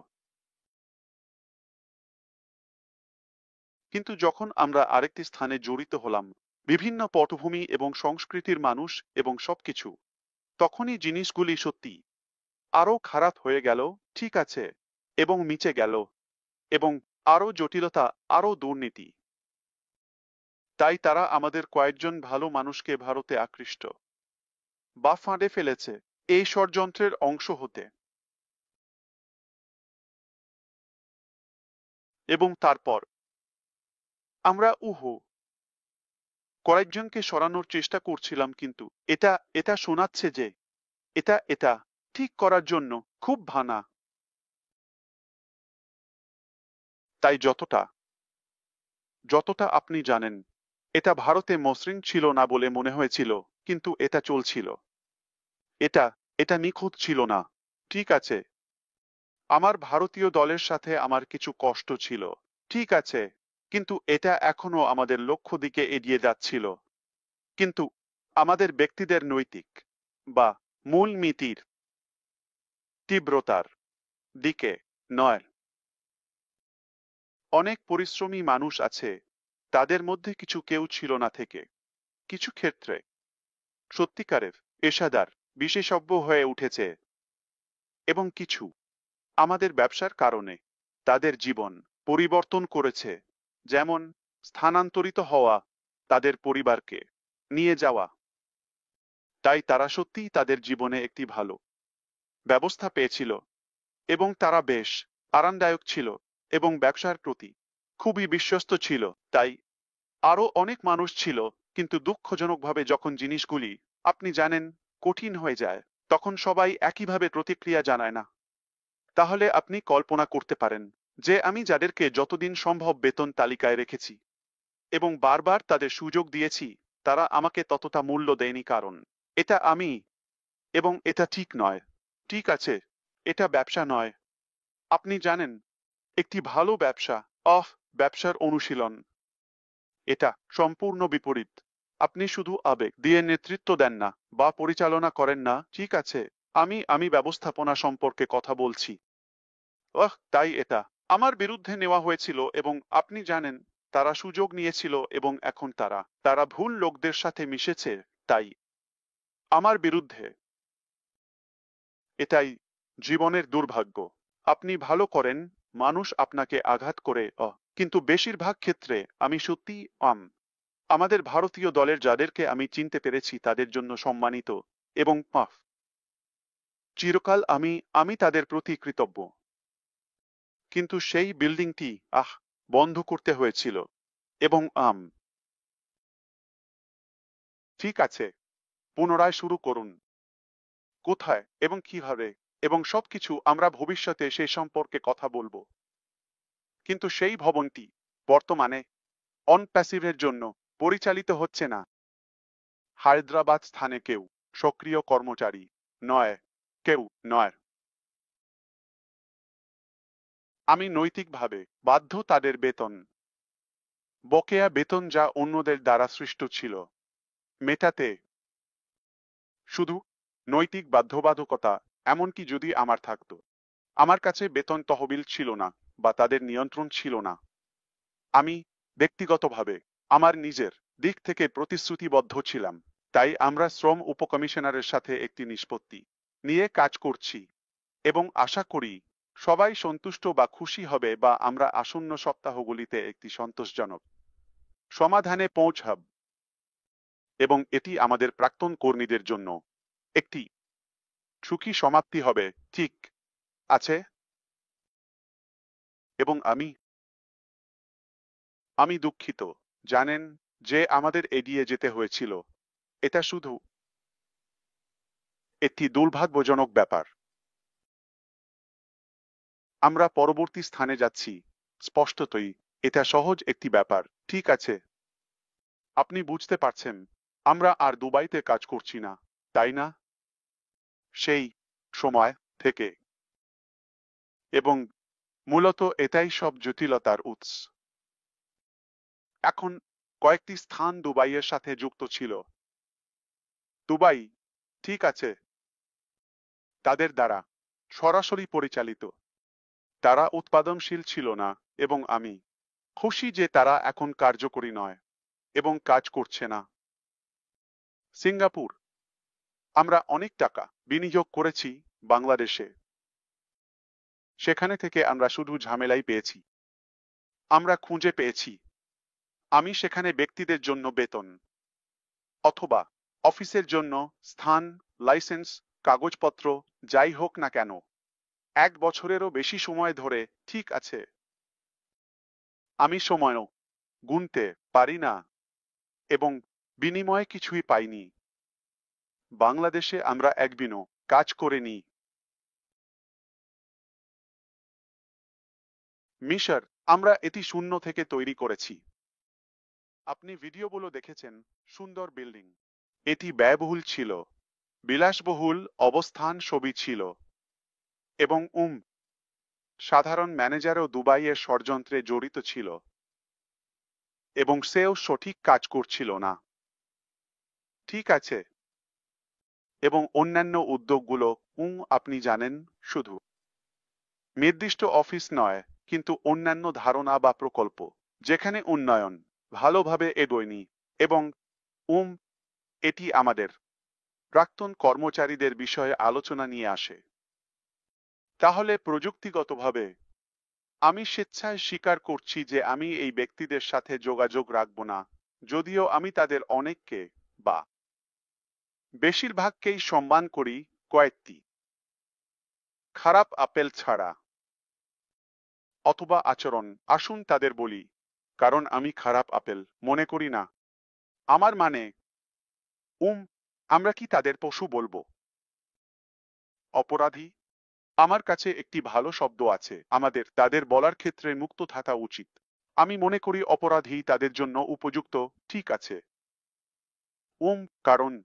কিন্তু যখন আমরা আরেকটি স্থানে জড়িত হলাম, বিভিন্ন পটভূমি এবং সংস্কৃতির মানুষ এবং সবকিছু, তখনই জিনিসগুলি সত্যি আরো খারাপ হয়ে গেল। ঠিক আছে, এবং মিচে গেল, এবং আরো জটিলতা, আরো দুর্নীতি। তাই তারা আমাদের কয়েকজন ভালো মানুষকে ভারতে আকৃষ্ট বা ফাঁদে ফেলেছে এই ষড়যন্ত্রের অংশ হতে। এবং তারপর আমরা কয়েকজনকে সরানোর চেষ্টা করছিলাম, কিন্তু এটা শোনাচ্ছে যে এটা ঠিক করার জন্য খুব ভানা। তাই যতটা আপনি জানেন, এটা ভারতে মসৃণ ছিল না বলে মনে হয়েছিল, কিন্তু এটা চলছিল। এটা এটা নিখুঁত ছিল না। ঠিক আছে, আমার ভারতীয় দলের সাথে আমার কিছু কষ্ট ছিল। ঠিক আছে, কিন্তু এটা এখনো আমাদের লক্ষ্য দিকে এগিয়ে যাচ্ছিল। কিন্তু আমাদের ব্যক্তিদের নৈতিক বা মূল নীতির তীব্রতার দিকে নয়। অনেক পরিশ্রমী মানুষ আছে, তাদের মধ্যে কিছু কেউ ছিল না থেকে কিছু ক্ষেত্রে সত্যিকারের পেশাদার বিশেষজ্ঞ হয়ে উঠেছে এবং কিছু আমাদের ব্যবসার কারণে তাদের জীবন পরিবর্তন করেছে, যেমন স্থানান্তরিত হওয়া, তাদের পরিবারকে নিয়ে যাওয়া। তাই তারা সত্যিই তাদের জীবনে একটি ভালো ব্যবস্থা পেয়েছিল এবং তারা বেশ আরামদায়ক ছিল এবং ব্যবসার প্রতি খুবই বিশ্বস্ত ছিল। তাই আরো অনেক মানুষ ছিল, কিন্তু দুঃখজনকভাবে যখন জিনিসগুলি আপনি জানেন কঠিন হয়ে যায়, তখন সবাই একইভাবে প্রতিক্রিয়া জানায় না। তাহলে আপনি কল্পনা করতে পারেন যে আমি যাদেরকে যতদিন সম্ভব বেতন তালিকায় রেখেছি এবং বারবার তাদের সুযোগ দিয়েছি, তারা আমাকে ততটা মূল্য দেয়নি, কারণ এটা আমি, এবং এটা ঠিক নয়। ঠিক আছে, এটা ব্যবসা নয়। আপনি জানেন, একটি ভালো ব্যবসা ব্যবসার অনুশীলন। এটা সম্পূর্ণ বিপরীত। আপনি শুধু আবেগ দিয়ে নেতৃত্ব দেন না বা পরিচালনা করেন না। ঠিক আছে, আমি ব্যবস্থাপনা সম্পর্কে কথা বলছি। তাই এটা আমার বিরুদ্ধে নেওয়া হয়েছিল এবং আপনি জানেন, তারা সুযোগ নিয়েছিল এবং এখন তারা ভুল লোকদের সাথে মিশেছে। তাই আমার বিরুদ্ধে। এটাই জীবনের দুর্ভাগ্য। আপনি ভালো করেন, মানুষ আপনাকে আঘাত করে, কিন্তু বেশিরভাগ ক্ষেত্রে আমি সত্যি আমাদের ভারতীয় দলের যাদেরকে আমি চিনতে পেরেছি তাদের জন্য সম্মানিত এবং চিরকাল আমি তাদের প্রতি কৃতজ্ঞ। কিন্তু সেই বিল্ডিংটি বন্ধ করতে হয়েছিল এবং ঠিক আছে, পুনরায় শুরু করুন। কোথায় এবং কিভাবে এবং সবকিছু আমরা ভবিষ্যতে সে সম্পর্কে কথা বলবো। কিন্তু সেই ভবনটি বর্তমানে প্যাসিভের জন্য পরিচালিত হচ্ছে না। হায়দ্রাবাদ স্থানে কেউ সক্রিয় কর্মচারী নয়, কেউ নয়। আমি নৈতিকভাবে বাধ্য তাদের বেতন, বকেয়া বেতন যা অন্যদের দ্বারা সৃষ্ট ছিল, মেটাতে। শুধু নৈতিক বাধ্যবাধকতা, এমনকি যদি আমার থাকতো। আমার কাছে বেতন তহবিল ছিল না বা তাদের নিয়ন্ত্রণ ছিল না। আমি ব্যক্তিগতভাবে আমার নিজের দিক থেকে প্রতিশ্রুতিবদ্ধ ছিলাম। তাই আমরা শ্রম উপকমিশনারের সাথে একটি নিষ্পত্তি নিয়ে কাজ করছি এবং আশা করি সবাই সন্তুষ্ট বা খুশি হবে, বা আমরা আসন্ন সপ্তাহগুলিতে একটি সন্তোষজনক সমাধানে পৌঁছাব এবং এটি আমাদের প্রাক্তন কর্মীদের জন্য একটি সুখী সমাপ্তি হবে। ঠিক আছে? এবং আমি দুঃখিত, জানেন, যে আমাদের এগিয়ে যেতে হয়েছিল। এটা শুধু একটি দুর্ভাগ্যজনক ব্যাপার। আমরা পরবর্তী স্থানে যাচ্ছি। স্পষ্টতই এটা সহজ একটি ব্যাপার, ঠিক আছে? আপনি বুঝতে পারছেন, আমরা আর দুবাইতে কাজ করছি না, তাই না? সেই সময় থেকে। এবং মূলত এটাই সব জটিলতার উৎস। এখন কয়েকটি স্থান দুবাইয়ের সাথে যুক্ত ছিল। দুবাই, ঠিক আছে, তাদের দ্বারা সরাসরি পরিচালিত। তারা উৎপাদনশীল ছিল না এবং আমি খুশি যে তারা এখন কার্যকরী নয় এবং কাজ করছে না। সিঙ্গাপুর, আমরা অনেক টাকা বিনিয়োগ করেছি বাংলাদেশে। সেখানে থেকে আমরা শুধু ঝামেলাই পেয়েছি। আমরা খুঁজে পেয়েছি। আমি সেখানে ব্যক্তিদের জন্য বেতন অথবা অফিসের জন্য স্থান, লাইসেন্স, কাগজপত্র, যাই হোক না কেন, 1 বছরেরও বেশি সময় ধরে, ঠিক আছে। আমি সময়ও গুনতে পারি না এবং বিনিময়ে কিছুই পাইনি। বাংলাদেশে আমরা একদিনও কাজ করিনি। মিশর, আমরা এটি শূন্য থেকে তৈরি করেছি। আপনি ভিডিওগুলো দেখেছেন, সুন্দর বিল্ডিং। এটি ব্যয়বহুল ছিল, বিলাসবহুল অবস্থান ছবি ছিল এবং সাধারণ ম্যানেজারও দুবাইয়ের ষড়যন্ত্রে জড়িত ছিল এবং সেও সঠিক কাজ করছিল না, ঠিক আছে। এবং অন্যান্য উদ্যোগগুলো, আপনি জানেন, শুধু নির্দিষ্ট অফিস নয়, কিন্তু অন্যান্য ধারণা বা প্রকল্প যেখানে উন্নয়ন ভালোভাবে এগোয়নি। এবং এটি আমাদের প্রাক্তন কর্মচারীদের বিষয়ে আলোচনা নিয়ে আসে। তাহলে প্রযুক্তিগতভাবে আমি স্বেচ্ছায় স্বীকার করছি যে আমি এই ব্যক্তিদের সাথে যোগাযোগ রাখব না, যদিও আমি তাদের অনেককে বা বেশিরভাগকেই সম্মান করি, কয়েকটি খারাপ আপেল ছাড়া অথবা আচরণ আসুন তাদের বলি, কারণ আমি খারাপ আপেল মনে করি না। আমার মানে আমরা কি তাদের পশু বলবো? অপরাধী? আমার কাছে একটি ভালো শব্দ আছে, আমাদের তাদের বলার ক্ষেত্রে মুক্ত থাকা উচিত। আমি মনে করি অপরাধী তাদের জন্য উপযুক্ত, ঠিক আছে। কারণ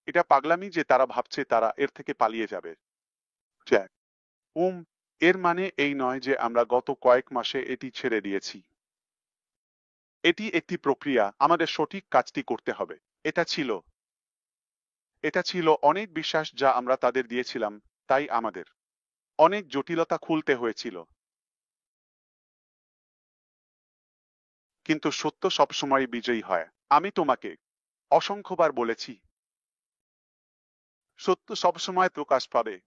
এটা পাগলামি যে তারা ভাবছে তারা এর থেকে পালিয়ে যাবে। জ্যাক, উম এর মানে এই নয় যে আমরা গত কয়েক মাসে এটি ছেড়ে দিয়েছি। এটি একটি প্রক্রিয়া, আমাদের সঠিক কাজটি করতে হবে। এটা ছিল অনেক বিশ্বাস যা আমরা তাদের দিয়েছিলাম, তাই আমাদের অনেক জটিলতা খুলতে হয়েছিল। কিন্তু সত্য সবসময় বিজয়ী হয়। আমি তোমাকে অসংখ্যবার বলেছি, সত্য সবসময় প্রকাশ পাবে।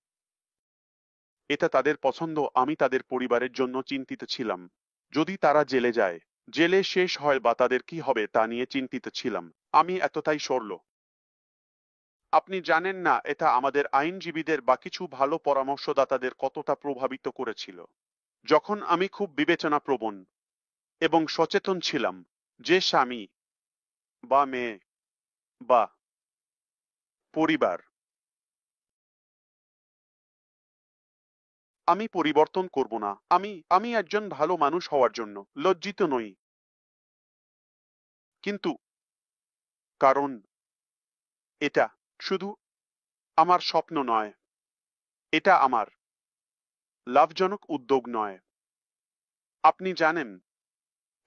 এটা তাদের পছন্দ। আমি তাদের পরিবারের জন্য চিন্তিত ছিলাম। যদি তারা জেলে যায়, জেলে শেষ হয় বা তাদের কি হবে তা নিয়ে চিন্তিত ছিলাম। আমি এতটাই সরল। আপনি জানেন না এটা আমাদের আইনজীবীদের বা কিছু ভালো পরামর্শদাতাদের কতটা প্রভাবিত করেছিল। যখন আমি খুব বিবেচনাপ্রবণ এবং সচেতন ছিলাম যে স্বামী বা মেয়ে বা পরিবার, আমি পরিবর্তন করব না। আমি একজন ভালো মানুষ হওয়ার জন্য লজ্জিত নই। কিন্তু কারণ এটা শুধু আমার স্বপ্ন নয়, এটা আমার লাভজনক উদ্যোগ নয়। আপনি জানেন,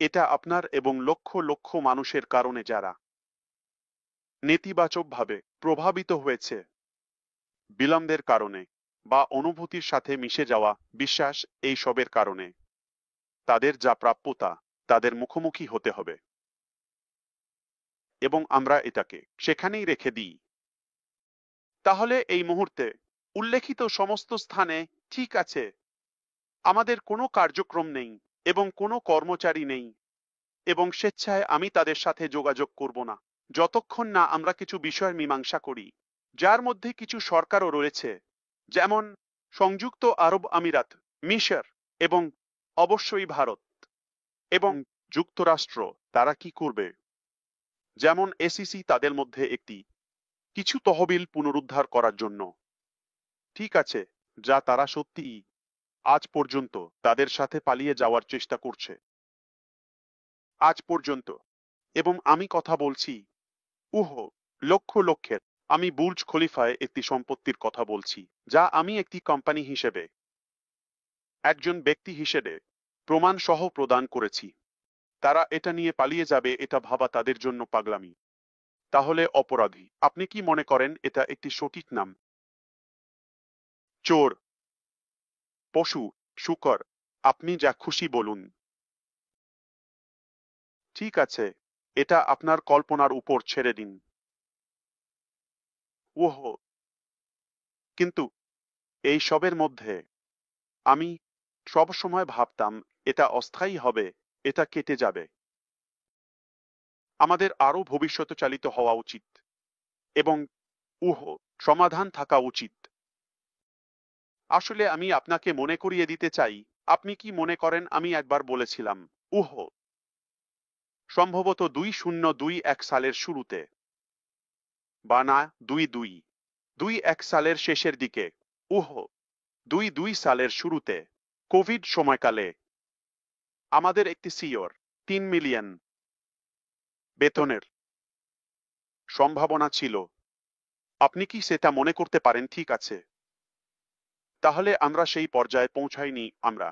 এটা আপনার এবং লক্ষ লক্ষ মানুষের কারণে যারা নেতিবাচকভাবে প্রভাবিত হয়েছে, বিলম্বের কারণে বা অনুভূতির সাথে মিশে যাওয়া বিশ্বাস, এই সবের কারণে তাদের যা প্রাপ্যতা তাদের মুখোমুখি হতে হবে। এবং আমরা এটাকে সেখানেই রেখে দিই। তাহলে এই মুহূর্তে উল্লেখিত সমস্ত স্থানে ঠিক আছে, আমাদের কোনো কার্যক্রম নেই এবং কোনো কর্মচারী নেই এবং স্বেচ্ছায় আমি তাদের সাথে যোগাযোগ করব না যতক্ষণ না আমরা কিছু বিষয়ের মীমাংসা করি, যার মধ্যে কিছু সরকারও রয়েছে, যেমন সংযুক্ত আরব আমিরাত, মিশর এবং অবশ্যই ভারত এবং যুক্তরাষ্ট্র। তারা কি করবে? যেমন এসিসি তাদের মধ্যে একটি কিছু তহবিল পুনরুদ্ধার করার জন্য, ঠিক আছে, যা তারা সত্যিই আজ পর্যন্ত তাদের সাথে পালিয়ে যাওয়ার চেষ্টা করছে। আজ পর্যন্ত। এবং আমি কথা বলছি লক্ষ লক্ষের। আমি বুর্জ খলিফায় একটি সম্পত্তির কথা বলছি, যা আমি একটি কোম্পানি হিসেবে, একজন ব্যক্তি হিসেবে প্রমাণ সহ প্রদান করেছি। তারা এটা নিয়ে পালিয়ে যাবে এটা ভাবা তাদের জন্য পাগলামি। তাহলে অপরাধী, আপনি কি মনে করেন এটা একটি সঠিক নাম? চোর, পশু, শূকর, আপনি যা খুশি বলুন। ঠিক আছে, এটা আপনার কল্পনার উপর ছেড়ে দিন। ওহো, কিন্তু এই সবের মধ্যে আমি সবসময় ভাবতাম এটা অস্থায়ী হবে, এটা কেটে যাবে। আমাদের আরো ভবিষ্যৎ চালিত হওয়া উচিত এবং সমাধান থাকা উচিত। আসলে আমি আপনাকে মনে করিয়ে দিতে চাই, আপনি কি মনে করেন আমি একবার বলেছিলাম, সম্ভবত 2021 সালের শুরুতে, বা না 22 সালের শেষের দিকে, 22 সালের শুরুতে, কোভিড সময়কালে আমাদের একটি সিওর 3 মিলিয়ন বেতনের সম্ভাবনা ছিল। আপনি কি সেটা মনে করতে পারেন? ঠিক আছে, তাহলে আমরা সেই পর্যায়ে পৌঁছাইনি। আমরা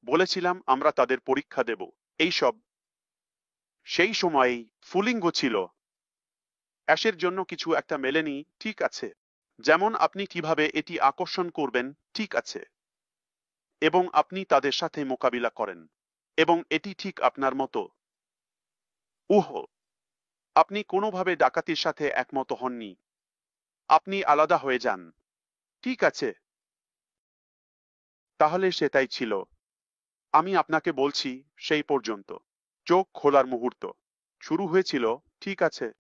বলেছিলাম আমরা তাদের পরীক্ষা দেব। এইসব সেই সময়েই ফুলিঙ্গ ছিল। অ্যাশের জন্য কিছু একটা মেলেনি, ঠিক আছে, যেমন আপনি কিভাবে এটি আকর্ষণ করবেন, ঠিক আছে, এবং আপনি তাদের সাথে মোকাবিলা করেন এবং এটি ঠিক আপনার মতো। আপনি কোনোভাবে ডাকাতির সাথে একমত হননি। আপনি আলাদা হয়ে যান। ঠিক আছে, তাহলে সেটাই ছিল। আমি আপনাকে বলছি, সেই পর্যন্ত চোখ খোলার মুহূর্ত শুরু হয়েছিল, ঠিক আছে,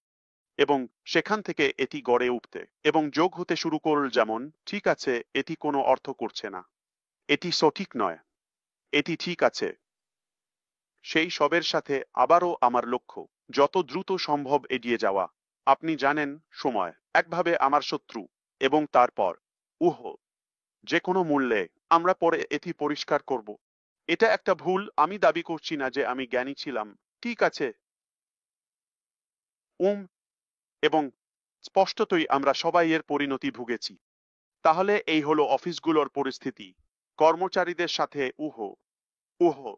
এবং সেখান থেকে এটি গড়ে উঠতে এবং যোগ হতে শুরু করল, যেমন ঠিক আছে, এটি কোনো অর্থ করছে না, এটি সঠিক নয়, এটি ঠিক আছে। সেই সবের সাথে আবারও আমার লক্ষ্য যত দ্রুত সম্ভব এগিয়ে যাওয়া। আপনি জানেন, সময় একভাবে আমার শত্রু। এবং তারপর উহ, যে কোনো মূল্যে আমরা পরে এটি পরিষ্কার করব। এটা একটা ভুল, আমি দাবি করছি না যে আমি জ্ঞানী ছিলাম, ঠিক আছে। উম এবং স্পষ্টতই আমরা সবাই এর পরিণতি ভুগেছি। তাহলে এই হলো অফিসগুলোর পরিস্থিতি, কর্মচারীদের সাথে উহ,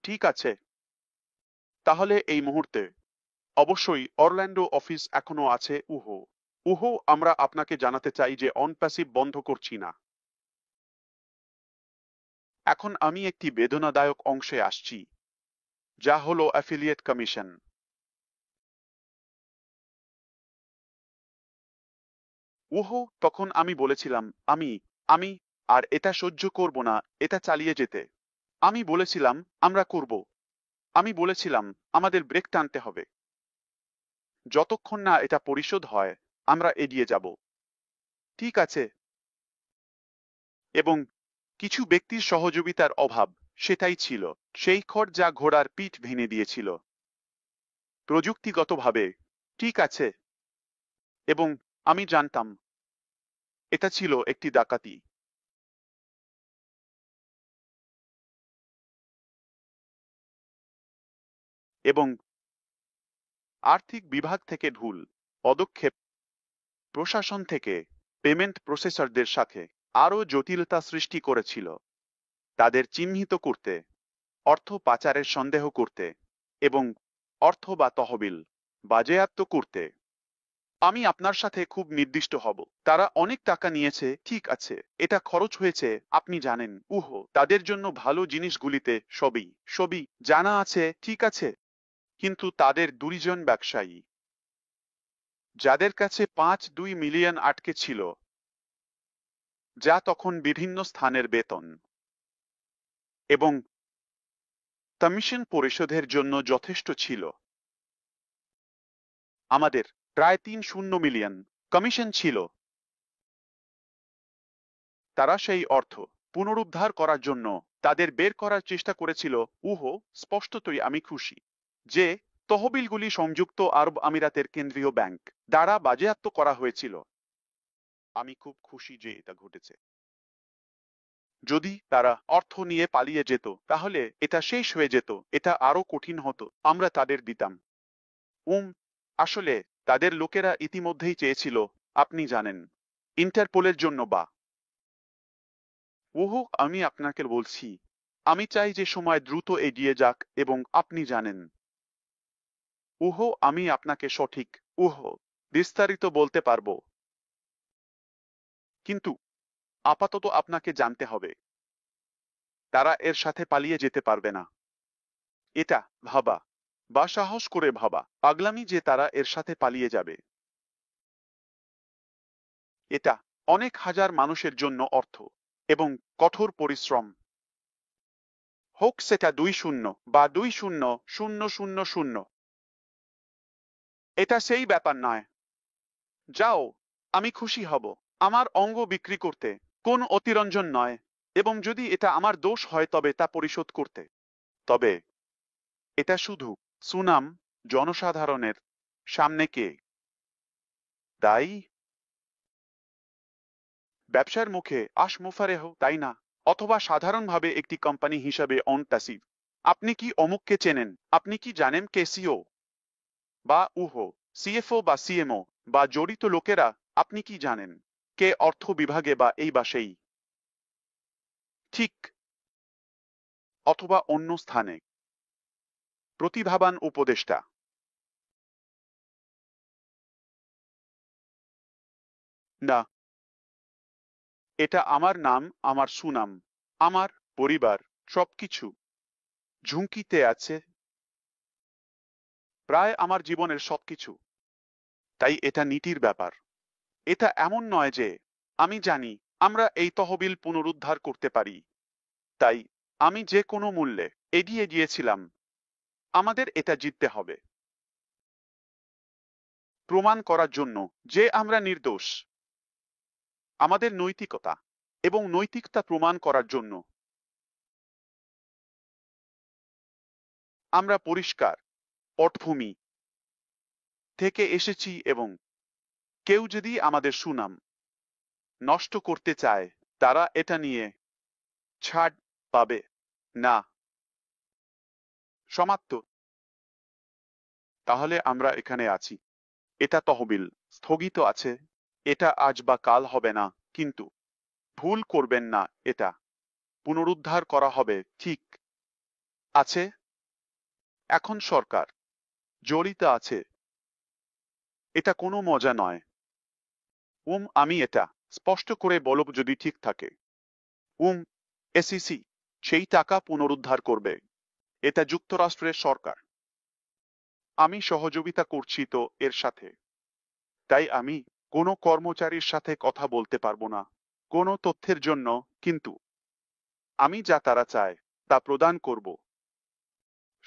ঠিক আছে। তাহলে এই মুহূর্তে অবশ্যই অরল্যান্ডো অফিস এখনো আছে। আমরা আপনাকে জানাতে চাই যে অন প্যাসিভ বন্ধ করছি না। এখন আমি একটি বেদনাদায়ক অংশে আসছি, যা হলো অ্যাফিলিয়েট কমিশন। তখন আমি বলেছিলাম, আমি আমি আর এটা সহ্য করব না, এটা চালিয়ে যেতে। আমি বলেছিলাম, আমরা করব। আমি বলেছিলাম, আমাদের ব্রেক টানতে হবে। যতক্ষণ না এটা পরিশোধ হয়, আমরা এগিয়ে যাব। ঠিক আছে। এবং কিছু ব্যক্তির সহযোগিতার অভাব, সেটাই ছিল সেই খড় যা ঘোড়ার পিঠ ভেঙে দিয়েছিল প্রযুক্তিগতভাবে। ঠিক আছে। এবং আমি জানতাম এটা ছিল একটি ডাকাতি। এবং আর্থিক বিভাগ থেকে ভুল পদক্ষেপ, প্রশাসন থেকে পেমেন্ট প্রসেসরদের সাথে আরও জটিলতা সৃষ্টি করেছিল, তাদের চিহ্নিত করতে, অর্থ পাচারের সন্দেহ করতে এবং অর্থ বা তহবিল বাজেয়াপ্ত করতে। আমি আপনার সাথে খুব নির্দিষ্ট হব। তারা অনেক টাকা নিয়েছে, ঠিক আছে, এটা খরচ হয়েছে, আপনি জানেন। তাদের জন্য ভালো জিনিসগুলিতে সবই সবই জানা আছে, ঠিক আছে। কিন্তু তাদের দুইজন ব্যবসায়ী, যাদের কাছে ৫-২ মিলিয়ন আটকে ছিল, যা তখন বিভিন্ন স্থানের বেতন এবং কমিশন পরিশোধের জন্য যথেষ্ট ছিল। আমাদের প্রায় ৩-০ মিলিয়ন কমিশন ছিল। তারা সেই অর্থ পুনরুদ্ধার করার জন্য তাদের বের করার চেষ্টা করেছিল। স্পষ্টতই আমি খুশি যে তহবিলগুলি সংযুক্ত আরব আমিরাতের কেন্দ্রীয় ব্যাংক দ্বারা বাজেয়াপ্ত করা হয়েছিল। আমি খুব খুশি যে এটা ঘটেছে। যদি তারা অর্থ নিয়ে পালিয়ে যেত, তাহলে এটা শেষ হয়ে যেত, এটা আরো কঠিন হতো। আমরা তাদের দিতাম। আসলে তাদের লোকেরা ইতিমধ্যেই চেয়েছিল, আপনি জানেন, ইন্টারপোলের জন্য বা আমি আপনাকে বলছি, আমি চাই যে সময় দ্রুত এগিয়ে যাক এবং আপনি জানেন। আমি আপনাকে সঠিক বিস্তারিত বলতে পারবো, কিন্তু আপাতত আপনাকে জানতে হবে, তারা এর সাথে পালিয়ে যেতে পারবে না। এটা ভাবা বা সাহস করে ভাবা পাগলামি যে তারা এর সাথে পালিয়ে যাবে। এটা অনেক হাজার মানুষের জন্য অর্থ এবং কঠোর পরিশ্রম, হোক সেটা ২-০ বা ২-০-০-০-০। এটা সেই ব্যাপার নয়। যাও, আমি খুশি হব আমার অঙ্গ বিক্রি করতে, কোন অতিরঞ্জন নয়। এবং যদি এটা আমার দোষ হয় তবে তা পরিশোধ করতে। তবে এটা শুধু সুনাম জনসাধারণের সামনে কে দায়ী? ব্যবসার মুখে আশমুফারেহ, তাই না? অথবা সাধারণভাবে একটি কোম্পানি হিসাবে অন প্যাসিভ। আপনি কি অমুককে চেনেন? আপনি কি জানেন কে সিও বা সিএফও বা সিএমও বা জড়িত লোকেরা? আপনি কি জানেন কে অর্থ বিভাগে বা এই বা সেই? ঠিক। অথবা অন্য স্থানে প্রতিভাবান উপদেষ্টা। না, এটা আমার নাম, আমার সুনাম, আমার পরিবার, সবকিছু ঝুঁকিতে আছে, প্রায় আমার জীবনের সবকিছু। তাই এটা নীতির ব্যাপার। এটা এমন নয় যে আমি জানি আমরা এই তহবিল পুনরুদ্ধার করতে পারি, তাই আমি যে কোনো মূল্যে এগিয়ে গিয়েছিলাম। আমাদের এটা জিততে হবে, প্রমাণ করার জন্য যে আমরা নির্দোষ। আমাদের নৈতিকতা এবং নৈতিকতা প্রমাণ করার জন্য আমরা পরিষ্কার পটভূমি থেকে এসেছি, এবং কেউ যদি আমাদের সুনাম নষ্ট করতে চায়, তারা এটা নিয়ে ছাড় পাবে না। সমাপ্ত। তাহলে আমরা এখানে আছি। এটা তহবিল স্থগিত আছে। এটা আজ বা কাল হবে না, কিন্তু ভুল করবেন না, এটা পুনরুদ্ধার করা হবে, ঠিক আছে? এখন সরকার জড়িত আছে। এটা কোনো মজা নয়। আমি এটা স্পষ্ট করে বলব যদি ঠিক থাকে। এসিসি সেই টাকা পুনরুদ্ধার করবে। এটা যুক্তরাষ্ট্রের সরকার। আমি সহযোগিতা করছি তো এর সাথে। তাই আমি কোনো কর্মচারীর সাথে কথা বলতে পারবো না কোনো তথ্যের জন্য, কিন্তু আমি যা তারা চায় তা প্রদান করব।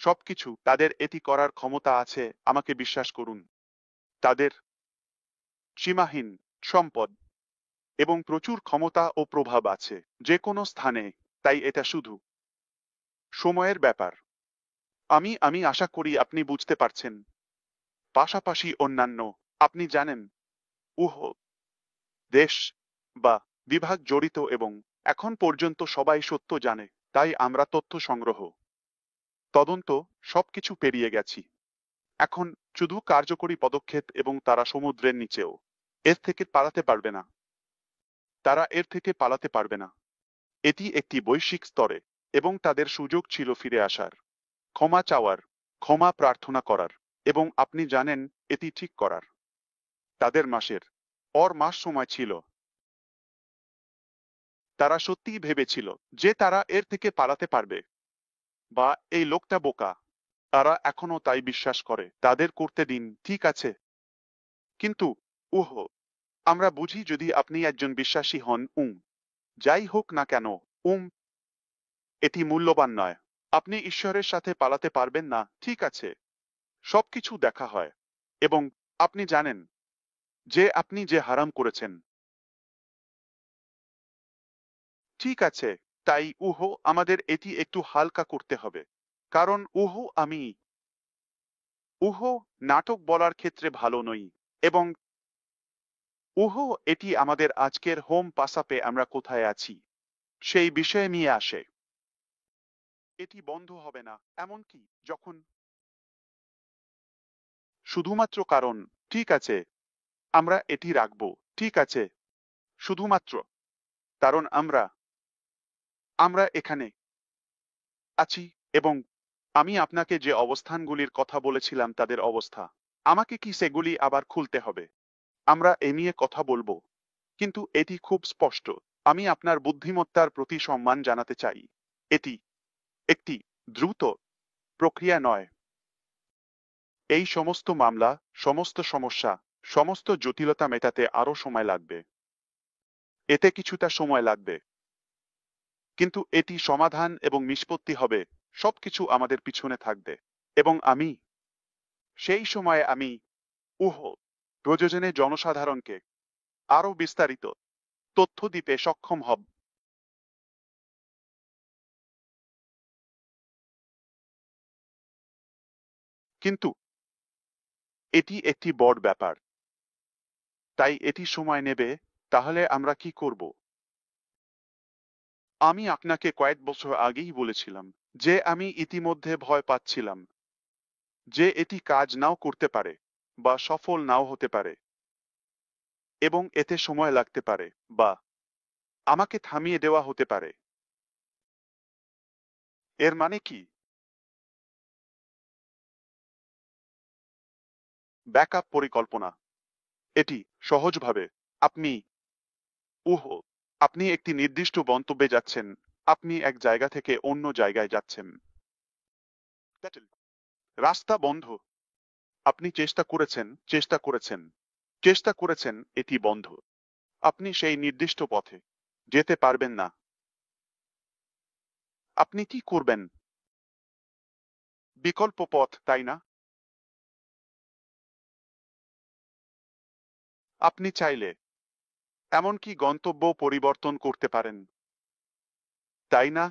সবকিছু তাদের এটি করার ক্ষমতা আছে, আমাকে বিশ্বাস করুন। তাদের সীমাহীন সম্পদ এবং প্রচুর ক্ষমতা ও প্রভাব আছে যে কোনো স্থানে। তাই এটা শুধু সময়ের ব্যাপার। আমি আশা করি আপনি বুঝতে পারছেন। পাশাপাশি অন্যান্য, আপনি জানেন, উহ দেশ বা বিভাগ জড়িত, এবং এখন পর্যন্ত সবাই সত্য জানে। তাই আমরা তথ্য সংগ্রহ, তদন্ত সবকিছু পেরিয়ে গেছি। এখন শুধু কার্যকরী পদক্ষেপ, এবং তারা সমুদ্রের নিচেও এর থেকে পালাতে পারবে না। তারা এর থেকে পালাতে পারবে না। এটি একটি বৈশ্বিক স্তরে, এবং তাদের সুযোগ ছিল ফিরে আসার, ক্ষমা চাওয়ার, ক্ষমা প্রার্থনা করার, এবং আপনি জানেন এটি ঠিক করার। তাদের মাস সময় ছিল। তারা সত্যিই ভেবেছিল যে তারা এর থেকে পালাতে পারবে, বা এই লোকটা বোকা। তারা এখনো তাই বিশ্বাস করে। তাদের করতে দিন, ঠিক আছে? কিন্তু আমরা বুঝি যদি আপনি একজন বিশ্বাসী হন, যাই হোক না কেন, এটি মূল্যবান নয়। আপনি ঈশ্বরের সাথে পালাতে পারবেন না, ঠিক আছে? সবকিছু দেখা হয়, এবং আপনি জানেন যে আপনি যে হারাম করেছেন। ঠিক আছে, তাই আমাদের এটি একটু হালকা করতে হবে। কারণ আমি নাটক বলার ক্ষেত্রে ভালো নই, এবং এটি আমাদের আজকের হোম পাসাপে আমরা কোথায় আছি সেই বিষয়ে নিয়ে আসে। এটি বন্ধ হবে না, এমনকি যখন শুধুমাত্র কারণ, ঠিক আছে, আমরা এটি রাখবো, ঠিক আছে, শুধুমাত্র কারণ আমরা আমরা এখানে আছি, এবং আমি আপনাকে যে অবস্থানগুলির কথা বলেছিলাম তাদের অবস্থা, আমাকে কি সেগুলি আবার খুলতে হবে? আমরা এ নিয়ে কথা বলবো, কিন্তু এটি খুব স্পষ্ট। আমি আপনার বুদ্ধিমত্তার প্রতি সম্মান জানাতে চাই। এটি একটি দ্রুত প্রক্রিয়া নয়। এই সমস্ত মামলা, সমস্ত সমস্যা, সমস্ত জটিলতা মেটাতে আরো সময় লাগবে। এতে কিছুটা সময় লাগবে, কিন্তু এটি সমাধান এবং নিষ্পত্তি হবে। সবকিছু আমাদের পিছনে থাকবে, এবং সেই সময়ে আমি প্রয়োজনে জনসাধারণকে আরো বিস্তারিত তথ্য দিতে সক্ষম হব। কিন্তু এটি একটি বড় ব্যাপার, তাই এটি সময় নেবে। তাহলে আমরা কি করব? আমি আপনাকে কয়েক বছর আগেই বলেছিলাম যে আমি ইতিমধ্যে ভয় পাচ্ছিলাম যে এটি কাজ নাও করতে পারে, বা সফল নাও হতে পারে, এবং এতে সময় লাগতে পারে, বা আমাকে থামিয়ে দেওয়া হতে পারে। এর মানে কি? ব্যাকআপ পরিকল্পনা। এটি সহজভাবে, আপনি উহ আপনি একটি নির্দিষ্ট গন্তব্যে যাচ্ছেন, আপনি এক জায়গা থেকে অন্য জায়গায় যাচ্ছেন, রাস্তা বন্ধ, আপনি চেষ্টা করেছেন, চেষ্টা করেছেন এটি বন্ধ। আপনি সেই নির্দিষ্ট পথে যেতে পারবেন না। আপনি কি করবেন? বিকল্প পথ, তাই না? আপনি চাইলে এমনকি গন্তব্য পরিবর্তন করতে পারেন, তাই না?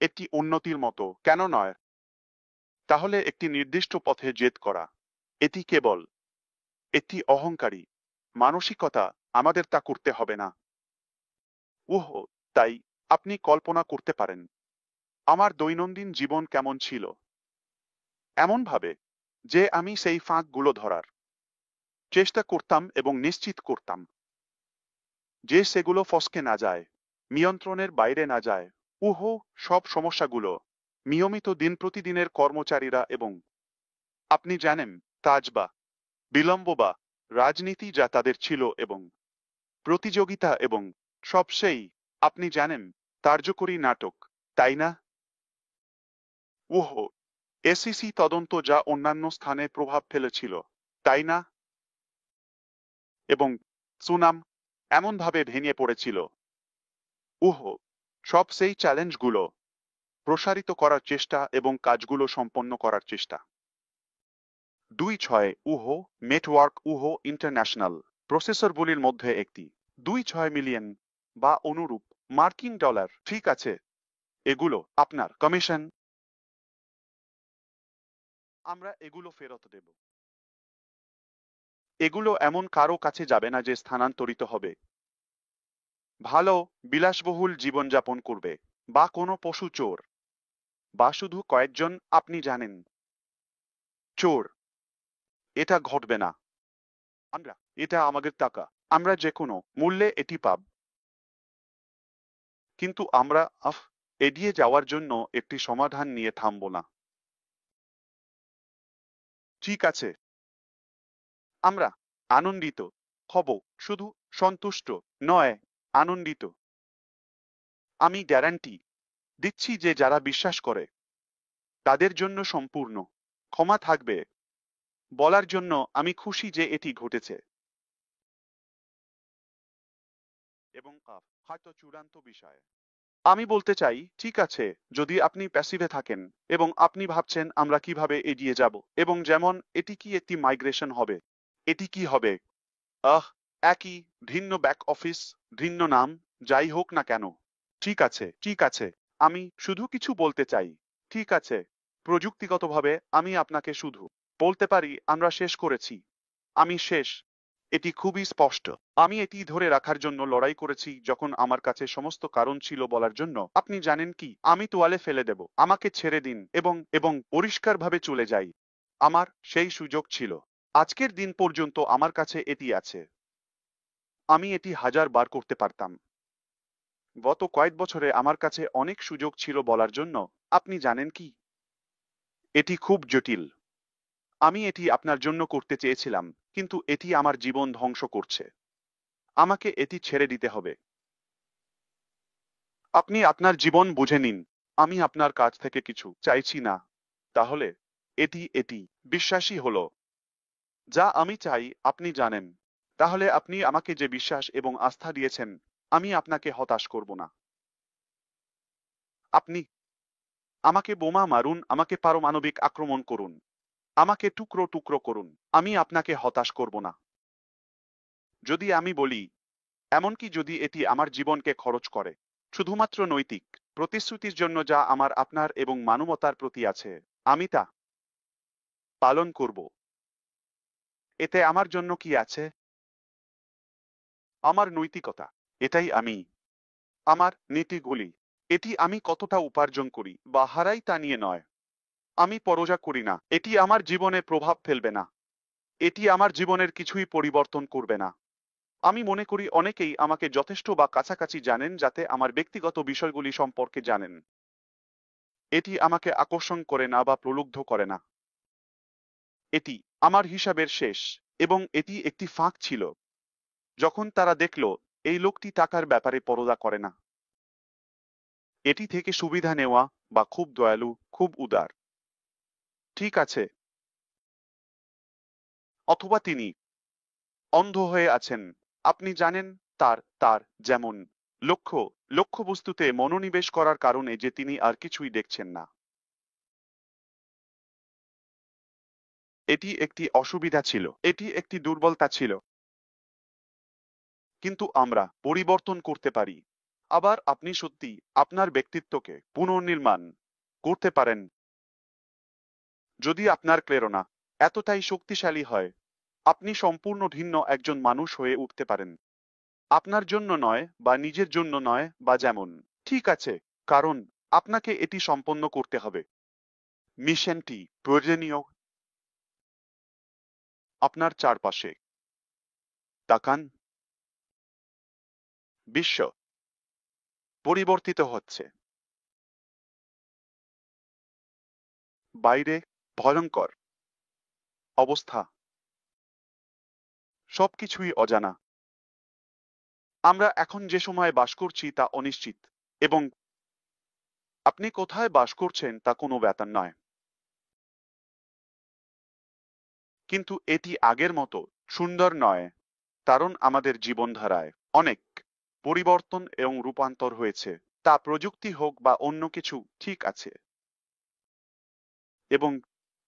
এটি উন্নতির মতো কেন নয়? তাহলে একটি নির্দিষ্ট পথে জেদ করা, এটি কেবল একটি অহংকারী মানসিকতা। আমাদের তা করতে হবে না। ওহো! তাই আপনি কল্পনা করতে পারেন আমার দৈনন্দিন জীবন কেমন ছিল, এমনভাবে যে আমি সেই ফাঁকগুলো ধরার চেষ্টা করতাম এবং নিশ্চিত করতাম যে সেগুলো ফসকে না যায়, নিয়ন্ত্রণের বাইরে না যায়। উহো! সব সমস্যাগুলো নিয়মিত দিন প্রতিদিনের কর্মচারীরা এবং আপনি জানেন কাজ বা বিলম্ব বা রাজনীতি যা তাদের ছিল এবং প্রতিযোগিতা এবং সব সেই আপনি জানেন কার্যকরী নাটক, তাই না? ওহো! এসিসি তদন্ত যা অন্যান্য স্থানে প্রভাব ফেলেছিল, তাই না? এবং সুনাম এমনভাবে ভেঙে পড়েছিল। উহো! সব সেই চ্যালেঞ্জগুলো প্রসারিত করার চেষ্টা এবং কাজগুলো সম্পন্ন করার চেষ্টা। ২-৬ উহো নেটওয়ার্ক উহো ইন্টারন্যাশনাল প্রসেসরগুলির মধ্যে একটি ২-৬ মিলিয়ন বা অনুরূপ মার্কিন ডলার। ঠিক আছে, এগুলো আপনার কমিশন। আমরা এগুলো ফেরত দেব। এগুলো এমন কারো কাছে যাবে না যে স্থানান্তরিত হবে, ভালো বিলাসবহুল জীবনযাপন করবে, বা কোনো পশু চোর, বা শুধু কয়েকজন আপনি জানেন চোর। এটা ঘটবে না। আমরা এটা আমাদের টাকা, আমরা যে কোনো মূল্যে এটি পাব। কিন্তু আমরা এড়িয়ে যাওয়ার জন্য একটি সমাধান নিয়ে থামব না। ঠিক আছে, আমরা আনন্দিত হব, শুধু সন্তুষ্ট নয়, আনন্দিত। আমি গ্যারান্টি দিচ্ছি যে যারা বিশ্বাস করে তাদের জন্য সম্পূর্ণ ক্ষমা থাকবে। বলার জন্য আমি খুশি যে এটি ঘটেছে। এবং হয়তো চূড়ান্ত বিষয় আমি বলতে চাই, ঠিক আছে, যদি আপনি প্যাসিভে থাকেন এবং আপনি ভাবছেন আমরা কিভাবে এগিয়ে যাব এবং যেমন এটি কি একটি মাইগ্রেশন হবে, এটি কি হবে? আহ একই ভিন্ন ব্যাক অফিস, ভিন্ন নাম, যাই হোক না কেন। ঠিক আছে, ঠিক আছে, আমি শুধু কিছু বলতে চাই। ঠিক আছে, প্রযুক্তিগতভাবে আমি আপনাকে শুধু বলতে পারি আমরা শেষ করেছি। আমি শেষ। এটি খুবই স্পষ্ট। আমি এটি ধরে রাখার জন্য লড়াই করেছি যখন আমার কাছে সমস্ত কারণ ছিল বলার জন্য আপনি জানেন কি, আমি তোয়ালে ফেলে দেব, আমাকে ছেড়ে দিন এবং পরিষ্কারভাবে চলে যাই। আমার সেই সুযোগ ছিল। আজকের দিন পর্যন্ত আমার কাছে এটি আছে। আমি এটি হাজার বার করতে পারতাম। গত কয়েক বছরে আমার কাছে অনেক সুযোগ ছিল বলার জন্য আপনি জানেন কি, এটি খুব জটিল। আমি এটি আপনার জন্য করতে চেয়েছিলাম, কিন্তু এটি আমার জীবন ধ্বংস করছে। আমাকে এটি ছেড়ে দিতে হবে। আপনি আপনার জীবন বুঝে নিন। আমি আপনার কাছ থেকে কিছু চাইছি না। তাহলে এটি বিশ্বাসী হলো যা আমি চাই আপনি জানেন। তাহলে আপনি আমাকে যে বিশ্বাস এবং আস্থা দিয়েছেন, আমি আপনাকে হতাশ করব না। আপনি আমাকে বোমা মারুন, আমাকে পারমাণবিক আক্রমণ করুন, আমাকে টুকরো টুকরো করুন, আমি আপনাকে হতাশ করব না। যদি আমি বলি, এমনকি যদি এটি আমার জীবনকে খরচ করে, শুধুমাত্র নৈতিক প্রতিশ্রুতির জন্য যা আমার আপনার এবং মানবতার প্রতি আছে, আমি তা পালন করব। এতে আমার জন্য কি আছে? আমার নৈতিকতা। এটাই আমি। আমার নীতিগুলি। এটি আমি কতটা উপার্জন করি বা হারাই তা নিয়ে নয়। আমি পরোয়া করি না। এটি আমার জীবনে প্রভাব ফেলবে না। এটি আমার জীবনের কিছুই পরিবর্তন করবে না। আমি মনে করি অনেকেই আমাকে যথেষ্ট বা কাছাকাছি জানেন যাতে আমার ব্যক্তিগত বিষয়গুলি সম্পর্কে জানেন। এটি আমাকে আকর্ষণ করে না বা প্রলুব্ধ করে না। এটি আমার হিসাবের শেষ। এবং এটি একটি ফাঁক ছিল। যখন তারা দেখল এই লোকটি টাকার ব্যাপারে পরোয়া করে না। এটি থেকে সুবিধা নেওয়া বা খুব দয়ালু, খুব উদার। ঠিক আছে, অথবা তিনি অন্ধ হয়ে আছেন। আপনি জানেন তার তার যেমন লক্ষ্যবস্তুতে মনোনিবেশ করার কারণে যে তিনি আর কিছুই দেখছেন না। এটি একটি অসুবিধা ছিল, এটি একটি দুর্বলতা ছিল, কিন্তু আমরা পরিবর্তন করতে পারি। আবার আপনি সত্যি আপনার ব্যক্তিত্বকে পুনর্নির্মাণ করতে পারেন যদি আপনার প্রেরণা এতটাই শক্তিশালী হয়। আপনি সম্পূর্ণ ভিন্ন একজন মানুষ হয়ে উঠতে পারেন। আপনার জন্য নয় বা নিজের জন্য নয় বা যেমন ঠিক আছে, কারণ আপনাকে এটি সম্পন্ন করতে হবে। মিশনটি প্রয়োজনীয়। আপনার চারপাশে তাকান। বিশ্ব পরিবর্তিত হচ্ছে। বাইরে ভয়ঙ্কর অবস্থা, সবকিছুই অজানা। আমরা এখন যে সময়ে বাস করছি তা অনিশ্চিত, এবং আপনি কোথায় বাস করছেন তা কোনো ব্যাপার নয়। কিন্তু এটি আগের মতো সুন্দর নয়, কারণ আমাদের জীবনধারায় অনেক পরিবর্তন এবং রূপান্তর হয়েছে। তা প্রযুক্তি হোক বা অন্য কিছু, ঠিক আছে, এবং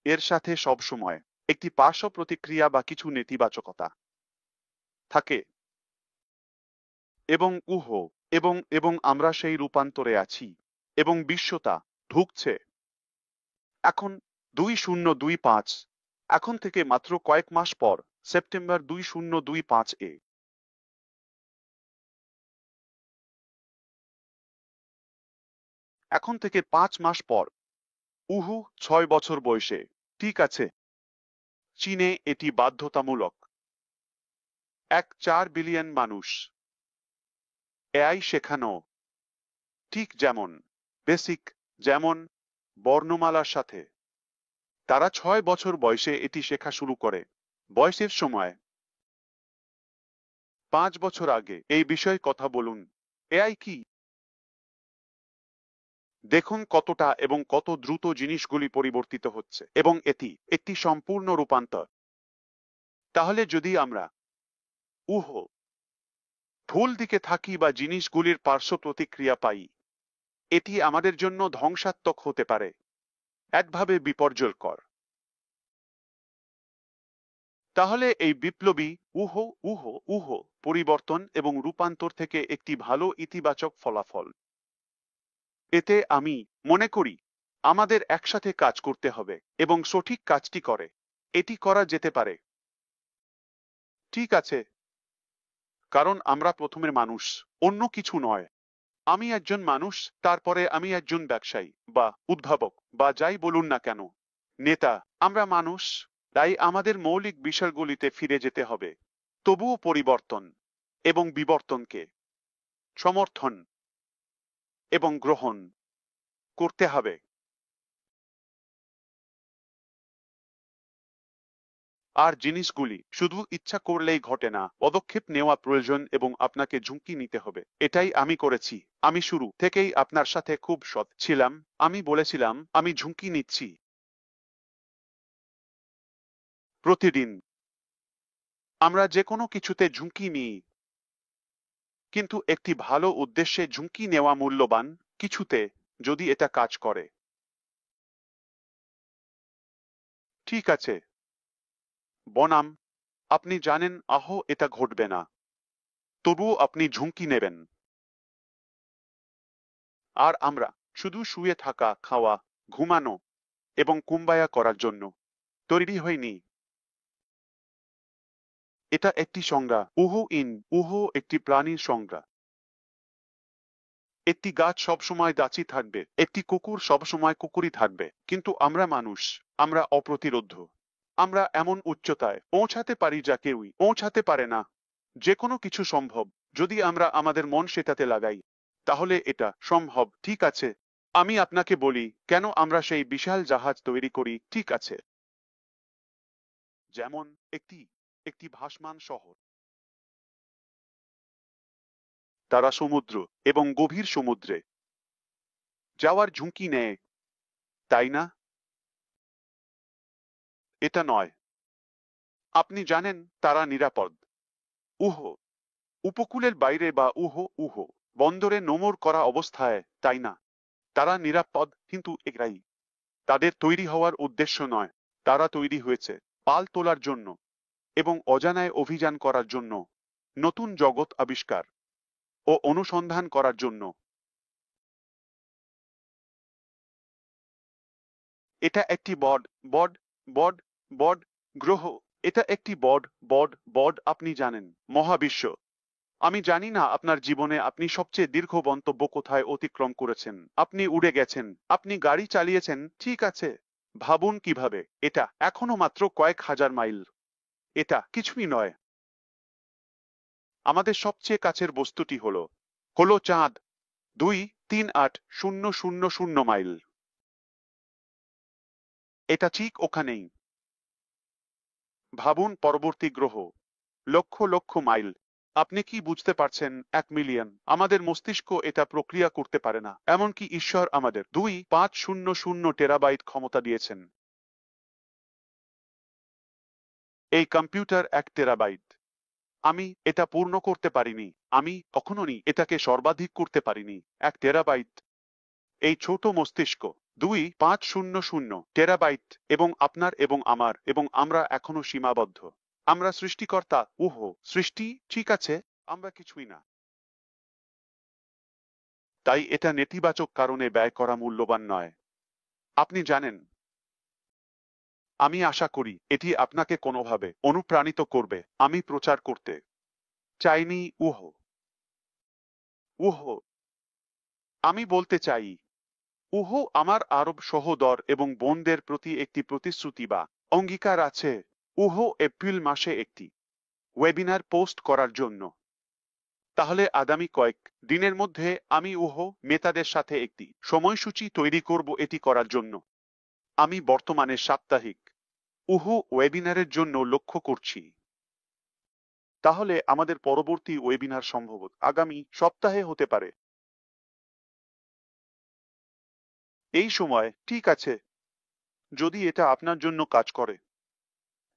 এর সাথে সব সময় একটি পার্শ্ব প্রতিক্রিয়া বা কিছু নেতিবাচকতা থাকে। এবং এবং আমরা সেই রূপান্তরে আছি, এবং বিশ্বটা ঢুকছে। এখন 2025, এখন থেকে মাত্র কয়েক মাস পর, সেপ্টেম্বর 2025 এখন থেকে 5 মাস পর, 6 বছর বয়সে, ঠিক আছে, চীনে এটি বাধ্যতামূলক। 4 বিলিয়ন মানুষ এআই শেখানো, ঠিক যেমন বেসিক, যেমন বর্ণমালার সাথে। তারা 6 বছর বয়সে এটি শেখা শুরু করে। বয়সের সময় 5 বছর আগে এই বিষয়ে কথা বলুন। এআই কি? দেখুন কতটা এবং কত দ্রুত জিনিসগুলি পরিবর্তিত হচ্ছে, এবং এটি একটি সম্পূর্ণ রূপান্তর। তাহলে যদি আমরা ভুল দিকে থাকি বা জিনিসগুলির পার্শ্ব প্রতিক্রিয়া পাই, এটি আমাদের জন্য ধ্বংসাত্মক হতে পারে, একভাবে বিপর্যয়কর। তাহলে এই বিপ্লবী পরিবর্তন এবং রূপান্তর থেকে একটি ভালো ইতিবাচক ফলাফল। এতে আমি মনে করি আমাদের একসাথে কাজ করতে হবে এবং সঠিক কাজটি করে এটি করা যেতে পারে। ঠিক আছে, কারণ আমরা প্রথমের মানুষ, অন্য কিছু নয়। আমি একজন মানুষ, তারপরে আমি একজন ব্যবসায়ী বা উদ্ভাবক বা যাই বলুন না কেন, নেতা। আমরা মানুষ, তাই আমাদের মৌলিক বিষয়গুলিতে ফিরে যেতে হবে। তবুও পরিবর্তন এবং বিবর্তনকে সমর্থন এবং গ্রহণ করতে হবে। আর জিনিসগুলি শুধু ইচ্ছা করলেই ঘটে না, পদক্ষেপ নেওয়া প্রয়োজন এবং আপনাকে ঝুঁকি নিতে হবে। এটাই আমি করেছি। আমি শুরু থেকেই আপনার সাথে খুব সৎ ছিলাম। আমি বলেছিলাম আমি ঝুঁকি নিচ্ছি। প্রতিদিন আমরা যে কোনো কিছুতে ঝুঁকি নিই, কিন্তু একটি ভালো উদ্দেশ্যে ঝুঁকি নেওয়া মূল্যবান কিছুতে, যদি এটা কাজ করে। ঠিক আছে, বনাম আপনি জানেন এটা ঘটবে না, তবুও আপনি ঝুঁকি নেবেন। আর আমরা শুধু শুয়ে থাকা, খাওয়া, ঘুমানো এবং কুম্বায়া করার জন্য তৈরি হয়নি। এটা একটি সংজ্ঞা। একটি প্রাণীর সংজ্ঞা। একটি গাছ সবসময় গাছই থাকবে, একটি কুকুর সবসময় কুকুরই থাকবে, কিন্তু আমরা মানুষ, আমরা অপ্রতিরোধ্য। আমরা এমন উচ্চতায় পৌঁছাতে পারি যা কেউই পৌঁছাতে পারে না। যে কোনো কিছু সম্ভব যদি আমরা আমাদের মন সেটাতে লাগাই। তাহলে এটা সম্ভব, ঠিক আছে। আমি আপনাকে বলি কেন আমরা সেই বিশাল জাহাজ তৈরি করি, ঠিক আছে, যেমন একটি একটি ভাসমান শহর। তারা সমুদ্র এবং গভীর সমুদ্রে যাওয়ার ঝুঁকি নেয়, তাই না? এটা নয়। আপনি জানেন তারা নিরাপদ। উহো উপকূলের বাইরে বা উহো বন্দরে নোঙর করা অবস্থায়, তাই না? তারা নিরাপদ, কিন্তু এরাই তাদের তৈরি হওয়ার উদ্দেশ্য নয়। তারা তৈরি হয়েছে পাল তোলার জন্য এবং অজানায় অভিযান করার জন্য, নতুন জগৎ আবিষ্কার ও অনুসন্ধান করার জন্য। এটা একটি বড বড বড বড গ্রহ। এটা একটি বড আপনি জানেন, মহাবিশ্ব। আমি জানি না আপনার জীবনে আপনি সবচেয়ে দীর্ঘ গন্তব্য কোথায় অতিক্রম করেছেন। আপনি উড়ে গেছেন, আপনি গাড়ি চালিয়েছেন, ঠিক আছে। ভাবুন কিভাবে এটা এখনো মাত্র কয়েক হাজার মাইল। এটা কিছুই নয়। আমাদের সবচেয়ে কাছের বস্তুটি হলো চাঁদ। 2-3-8-0-0-0 মাইল। এটা ঠিক ওখানেই। ভাবুন পরবর্তী গ্রহ, লক্ষ লক্ষ মাইল। আপনি কি বুঝতে পারছেন? 1 মিলিয়ন। আমাদের মস্তিষ্ক এটা প্রক্রিয়া করতে পারে না। এমনকি ঈশ্বর আমাদের 2.500 টেরাবাইট ক্ষমতা দিয়েছেন। এই কম্পিউটার 1 টেরাবাইট। আমি এটা পূর্ণ করতে পারিনি। আমি কখনোই এটাকে সর্বাধিক করতে পারিনি। 1 টেরাবাইট। এই ছোট মস্তিষ্ক 2.500 টেরাবাইট, এবং আপনার এবং আমার এবং আমরা এখনো সীমাবদ্ধ। আমরা সৃষ্টিকর্তা, সৃষ্টি, ঠিক আছে, আমরা কিছুই না। তাই এটা নেতিবাচক কারণে ব্যয় করা মূল্যবান নয়। আপনি জানেন, আমি আশা করি এটি আপনাকে কোনোভাবে অনুপ্রাণিত করবে। আমি প্রচার করতে চাইনি উহো। আমি বলতে চাই, আমার আরব সহোদর এবং বোনদের প্রতি একটি প্রতিশ্রুতি বা অঙ্গীকার আছে। এপ্রিল মাসে একটি ওয়েবিনার পোস্ট করার জন্য। তাহলে আগামী কয়েক দিনের মধ্যে আমি মেতাদের সাথে একটি সময়সূচি তৈরি করব এটি করার জন্য। আমি বর্তমানে সাপ্তাহিক ওয়েবিনারের জন্য লক্ষ্য করছি। তাহলে আমাদের পরবর্তী ওয়েবিনার সম্ভবত আগামী সপ্তাহে হতে পারে। এই সময়, ঠিক আছে, যদি এটা আপনার জন্য কাজ করে।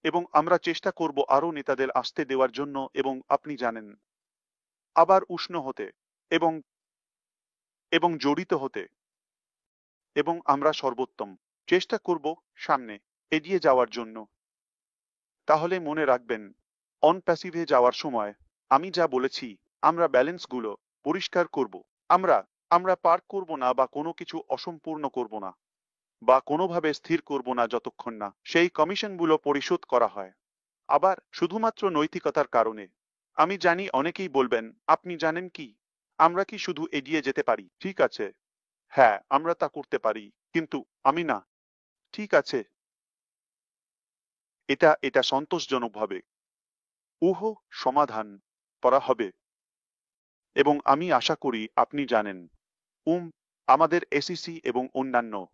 এবং আমরা চেষ্টা করব আরো নেতাদের আসতে দেওয়ার জন্য, এবং আপনি জানেন, আবার উষ্ণ হতে এবং এবং জড়িত হতে। এবং আমরা সর্বোত্তম চেষ্টা করব সামনে এগিয়ে যাওয়ার জন্য। তাহলে মনে রাখবেন, অন প্যাসিভে যাওয়ার সময় আমি যা বলেছি, আমরা ব্যালেন্সগুলো পরিষ্কার করব। আমরা আমরা পার্ক করব না, বা কোনো কিছু অসম্পূর্ণ করব না, বা কোনোভাবে স্থির করব না যতক্ষণ না সেই কমিশনগুলো পরিশোধ করা হয়। আবার শুধুমাত্র নৈতিকতার কারণে। আমি জানি অনেকেই বলবেন, আপনি জানেন কি, আমরা কি শুধু এগিয়ে যেতে পারি? ঠিক আছে, হ্যাঁ, আমরা তা করতে পারি, কিন্তু আমি না। ঠিক আছে, এটা সন্তোষজনকভাবে সমাধান করা হবে। এবং আমি আশা করি আপনি জানেন, আমাদের এসিসি এবং অন্যান্য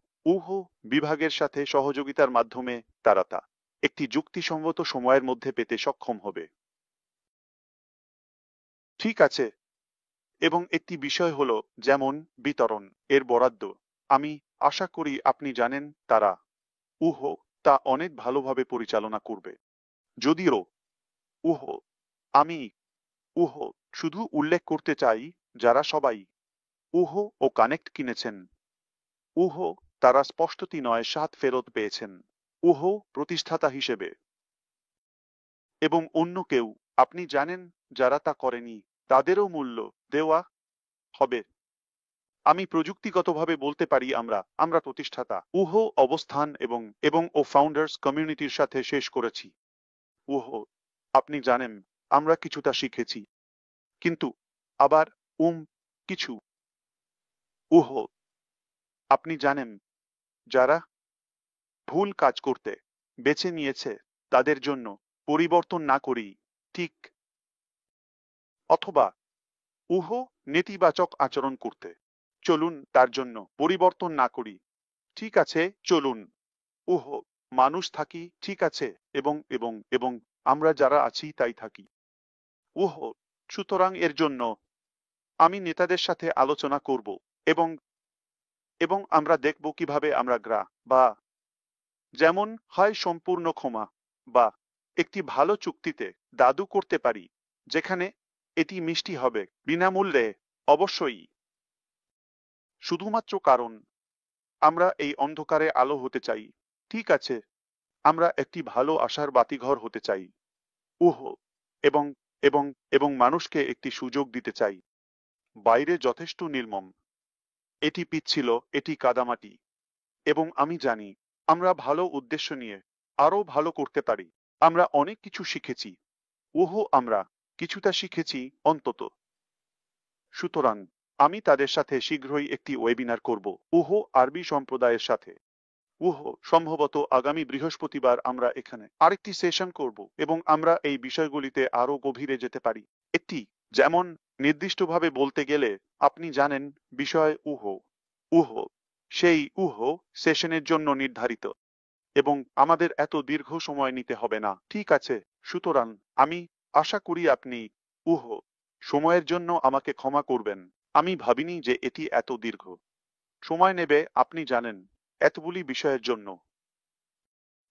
বিভাগের সাথে সহযোগিতার মাধ্যমে তারা তা একটি যুক্তিসঙ্গত সময়ের মধ্যে পেতে সক্ষম হবে। ঠিক আছে। এবং একটি বিষয় হলো, যেমন বিতরণ এর বরাদ্দ। আমি আশা করি আপনি জানেন তারা তা অনেক ভালোভাবে পরিচালনা করবে। যদিও আমি উহ শুধু উল্লেখ করতে চাই, যারা সবাই ও কানেক্ট কিনেছেন, উহ তারা স্পষ্টতই নয়, স্বাদ ফেরত পেয়েছেন প্রতিষ্ঠাতা হিসেবে। এবং অন্য কেউ, আপনি জানেন, যারা তা করেনি, তাদেরও মূল্য দেওয়া হবে। আমি প্রযুক্তিগতভাবে বলতে পারি, আমরা প্রতিষ্ঠাতা অবস্থান এবং ফাউন্ডার্স কমিউনিটির সাথে শেষ করেছি। আপনি জানেন, আমরা কিছুটা শিখেছি, কিন্তু আবার কিছু উহ আপনি জানেন, যারা ভুল কাজ করতে বেছে নিয়েছে, তাদের জন্য পরিবর্তন না করি, ঠিক, অথবা নেতিবাচক আচরণ করতে, চলুন তার জন্য পরিবর্তন না করি। ঠিক আছে, চলুন মানুষ থাকি, ঠিক আছে, এবং এবং এবং আমরা যারা আছি তাই থাকি। সুতরাং এর জন্য আমি নেতাদের সাথে আলোচনা করব, এবং এবং আমরা দেখব কিভাবে আমরা বা যেমন হয় সম্পূর্ণ ক্ষমা, বা একটি ভালো চুক্তিতে দাদু করতে পারি, যেখানে এটি মিষ্টি হবে বিনামূল্যে, অবশ্যই, শুধুমাত্র কারণ আমরা এই অন্ধকারে আলো হতে চাই। ঠিক আছে, আমরা একটি ভালো আশার বাতিঘর হতে চাই। উহ, এবং এবং এবং মানুষকে একটি সুযোগ দিতে চাই। বাইরে যথেষ্ট নির্মম, এটি পিচ্ছিল, এটি কাদামাটি, এবং আমি জানি আমরা ভালো উদ্দেশ্য নিয়ে আরো ভালো করতে পারি। আমরা অনেক কিছু শিখেছি। আমরা কিছুটা শিখেছি অন্তত। সুতরাং আমি তাদের সাথে শীঘ্রই একটি ওয়েবিনার করব, আরবি সম্প্রদায়ের সাথে। সম্ভবত আগামী বৃহস্পতিবার আমরা এখানে আরেকটি সেশন করব এবং আমরা এই বিষয়গুলিতে আরো গভীরে যেতে পারি। একটি, যেমন নির্দিষ্টভাবে বলতে গেলে, আপনি জানেন, বিষয় উহ সেই সেশনের জন্য নির্ধারিত, এবং আমাদের এত দীর্ঘ সময় নিতে হবে না। ঠিক আছে, সুতরাং আমি আশা করি আপনি উহ সময়ের জন্য আমাকে ক্ষমা করবেন। আমি ভাবিনি যে এটি এত দীর্ঘ সময় নেবে, আপনি জানেন, এতগুলি বিষয়ের জন্য।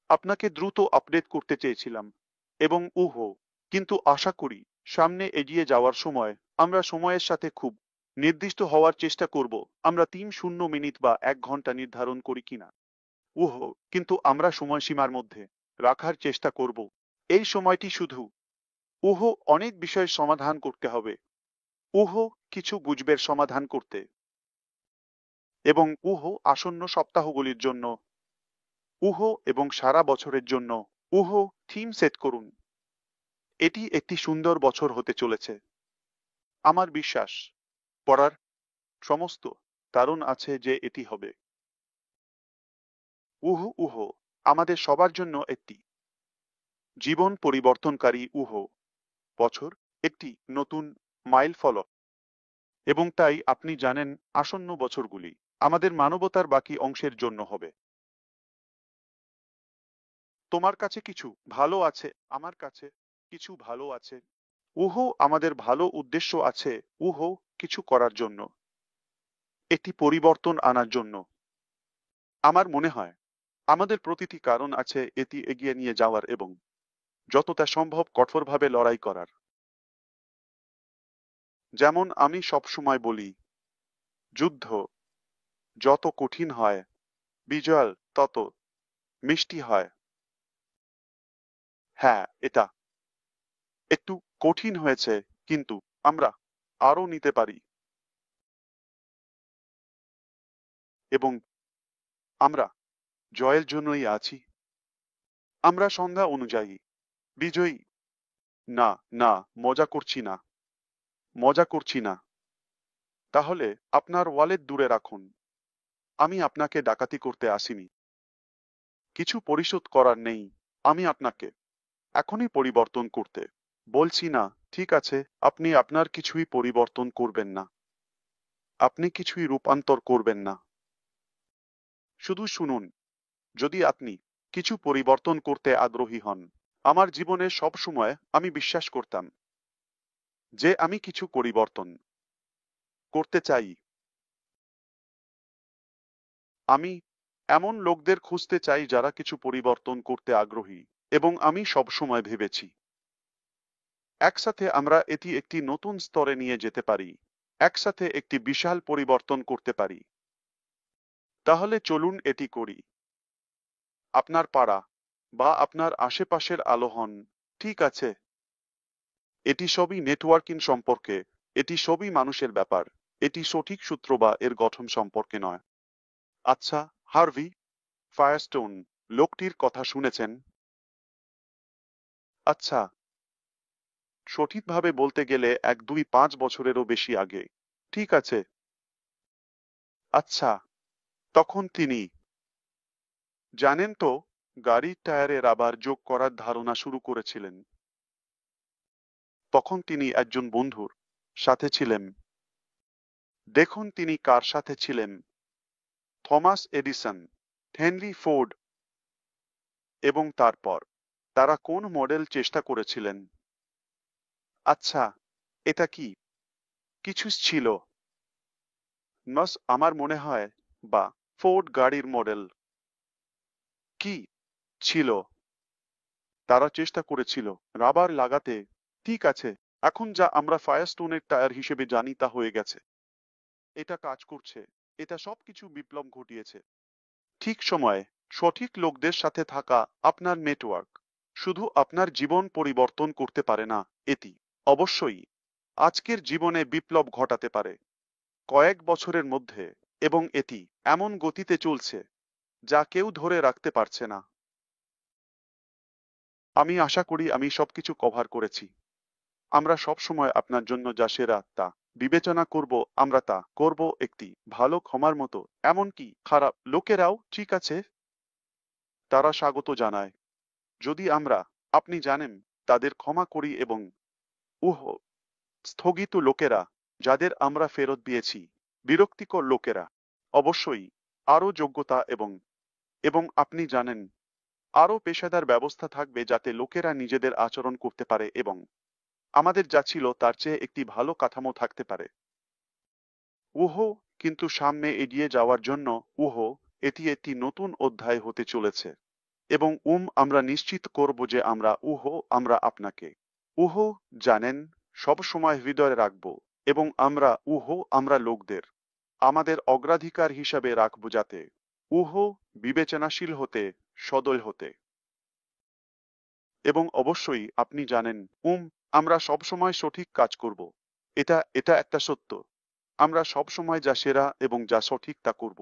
আপনাকে দ্রুত আপডেট করতে চেয়েছিলাম, এবং কিন্তু আশা করি সামনে এগিয়ে যাওয়ার সময় আমরা সময়ের সাথে খুব নির্দিষ্ট হওয়ার চেষ্টা করব। আমরা 30 মিনিট বা 1 ঘন্টা নির্ধারণ করি কিনা, কিন্তু আমরা সময়সীমার মধ্যে রাখার চেষ্টা করব। এই সময়টি শুধু অনেক বিষয় সমাধান করতে হবে, কিছু বুঝবের সমাধান করতে, এবং আসন্ন সপ্তাহগুলির জন্য, এবং সারা বছরের জন্য থিম সেট করুন। এটি একটি সুন্দর বছর হতে চলেছে। আমার বিশ্বাস, পড়ার সমস্ত কারণ আছে যে এটি হবে আমাদের সবার জন্য একটি জীবন পরিবর্তনকারী বছর, একটি নতুন মাইল ফলক। এবং তাই আপনি জানেন, আসন্ন বছরগুলি আমাদের মানবতার বাকি অংশের জন্য হবে। তোমার কাছে কিছু ভালো আছে, আমার কাছে কিছু ভালো আছে। আমাদের ভালো উদ্দেশ্য আছে, কিছু করার জন্য, একটি পরিবর্তন আনার জন্য। আমার মনে হয় আমাদের প্রতিটি কারণ আছে এটি এগিয়ে নিয়ে যাওয়ার এবং যতটা সম্ভব কঠোরভাবে লড়াই করার। যেমন আমি সবসময় বলি, যুদ্ধ যত কঠিন হয়, বিজয় তত মিষ্টি হয়। হ্যাঁ, এটা একটু কঠিন হয়েছে, কিন্তু আমরা আরো নিতে পারি, এবং আমরা জয়ের জন্যই আছি। আমরা সংজ্ঞা অনুযায়ী বিজয়ী। না, না, মজা করছি না, মজা করছি না। তাহলে আপনার ওয়ালেট দূরে রাখুন। আমি আপনাকে ডাকাতি করতে আসিনি। কিছু পরিশোধ করার নেই। আমি আপনাকে এখনই পরিবর্তন করতে বলছি না। ঠিক আছে, আপনি আপনার কিছুই পরিবর্তন করবেন না। আপনি কিছুই রূপান্তর করবেন না। শুধু শুনুন, যদি আপনি কিছু পরিবর্তন করতে আগ্রহী হন। আমার জীবনে সব সময় আমি বিশ্বাস করতাম যে আমি কিছু পরিবর্তন করতে চাই। আমি এমন লোকদের খুঁজতে চাই যারা কিছু পরিবর্তন করতে আগ্রহী, এবং আমি সব সময় ভেবেছি একসাথে আমরা এটি একটি নতুন স্তরে নিয়ে যেতে পারি, একসাথে একটি বিশাল পরিবর্তন করতে পারি। তাহলে চলুন এটি করি। আপনার পাড়া বা আপনার আশেপাশের আলো হন। ঠিক আছে, এটি সবই নেটওয়ার্কিং সম্পর্কে, এটি সবই মানুষের ব্যাপার। এটি সঠিক সূত্র বা এর গঠন সম্পর্কে নয়। আচ্ছা, হার্ভি ফায়ারস্টোন লোকটির কথা শুনেছেন? আচ্ছা, সঠিকভাবে বলতে গেলে 1, 2, 5 বছরেরও বেশি আগে। ঠিক আছে। আচ্ছা, তখন তিনি, জানেন তো, গাড়ির টায়ারে রাবার যোগ করার ধারণা শুরু করেছিলেন। তখন তিনি একজন বন্ধুর সাথে ছিলেন। দেখুন তিনি কার সাথে ছিলেন। থমাস এডিসন, হেনরি ফোর্ড, এবং তারপর তারা কোন মডেল চেষ্টা করেছিলেন? আচ্ছা, এটা কি কিছু ছিল? আমার মনে হয়, বা ফোর্ড গাড়ির মডেল কি ছিল? তারা চেষ্টা করেছিল রাবার লাগাতে। ঠিক আছে, এখন যা আমরা ফায়ারস্টোনের টায়ার হিসেবে জানি তা হয়ে গেছে। এটা কাজ করছে। এটা সবকিছু বিপ্লব ঘটিয়েছে। ঠিক সময়ে সঠিক লোকদের সাথে থাকা আপনার নেটওয়ার্ক শুধু আপনার জীবন পরিবর্তন করতে পারে না, এটি অবশ্যই আজকের জীবনে বিপ্লব ঘটাতে পারে কয়েক বছরের মধ্যে, এবং এটি এমন গতিতে চলছে যা কেউ ধরে রাখতে পারছে না। আমি আশা করি আমি সবকিছু কভার করেছি। আমরা সব সময় আপনার জন্য যা সেরা তা বিবেচনা করব, আমরা তা করব একটি ভালো ক্ষমার মতো। এমনকি খারাপ লোকেরাও ঠিক আছে, তারা স্বাগত জানায় যদি আমরা, আপনি জানেন, তাদের ক্ষমা করি। এবং স্থগিত লোকেরা যাদের আমরা ফেরত দিয়েছি, বিরক্তিকর লোকেরা, অবশ্যই আরো যোগ্যতা এবং আপনি জানেন আরো পেশাদার ব্যবস্থা থাকবে যাতে লোকেরা নিজেদের আচরণ করতে পারে এবং আমাদের যা ছিল তার চেয়ে একটি ভালো কাঠামো থাকতে পারে। কিন্তু সামনে এগিয়ে যাওয়ার জন্য এটি একটি নতুন অধ্যায় হতে চলেছে। এবং আমরা নিশ্চিত করব যে আমরা আপনাকে জানেন সব সময় হৃদয়ে রাখব। এবং আমরা লোকদের আমাদের অগ্রাধিকার হিসাবে রাখব, যাতে বিবেচনাশীল হতে, সদয় হতে। এবং অবশ্যই আপনি জানেন আমরা সব সময় সঠিক কাজ করব। এটা এটা একটা সত্য। আমরা সব সময় যা সেরা এবং যা সঠিক তা করব।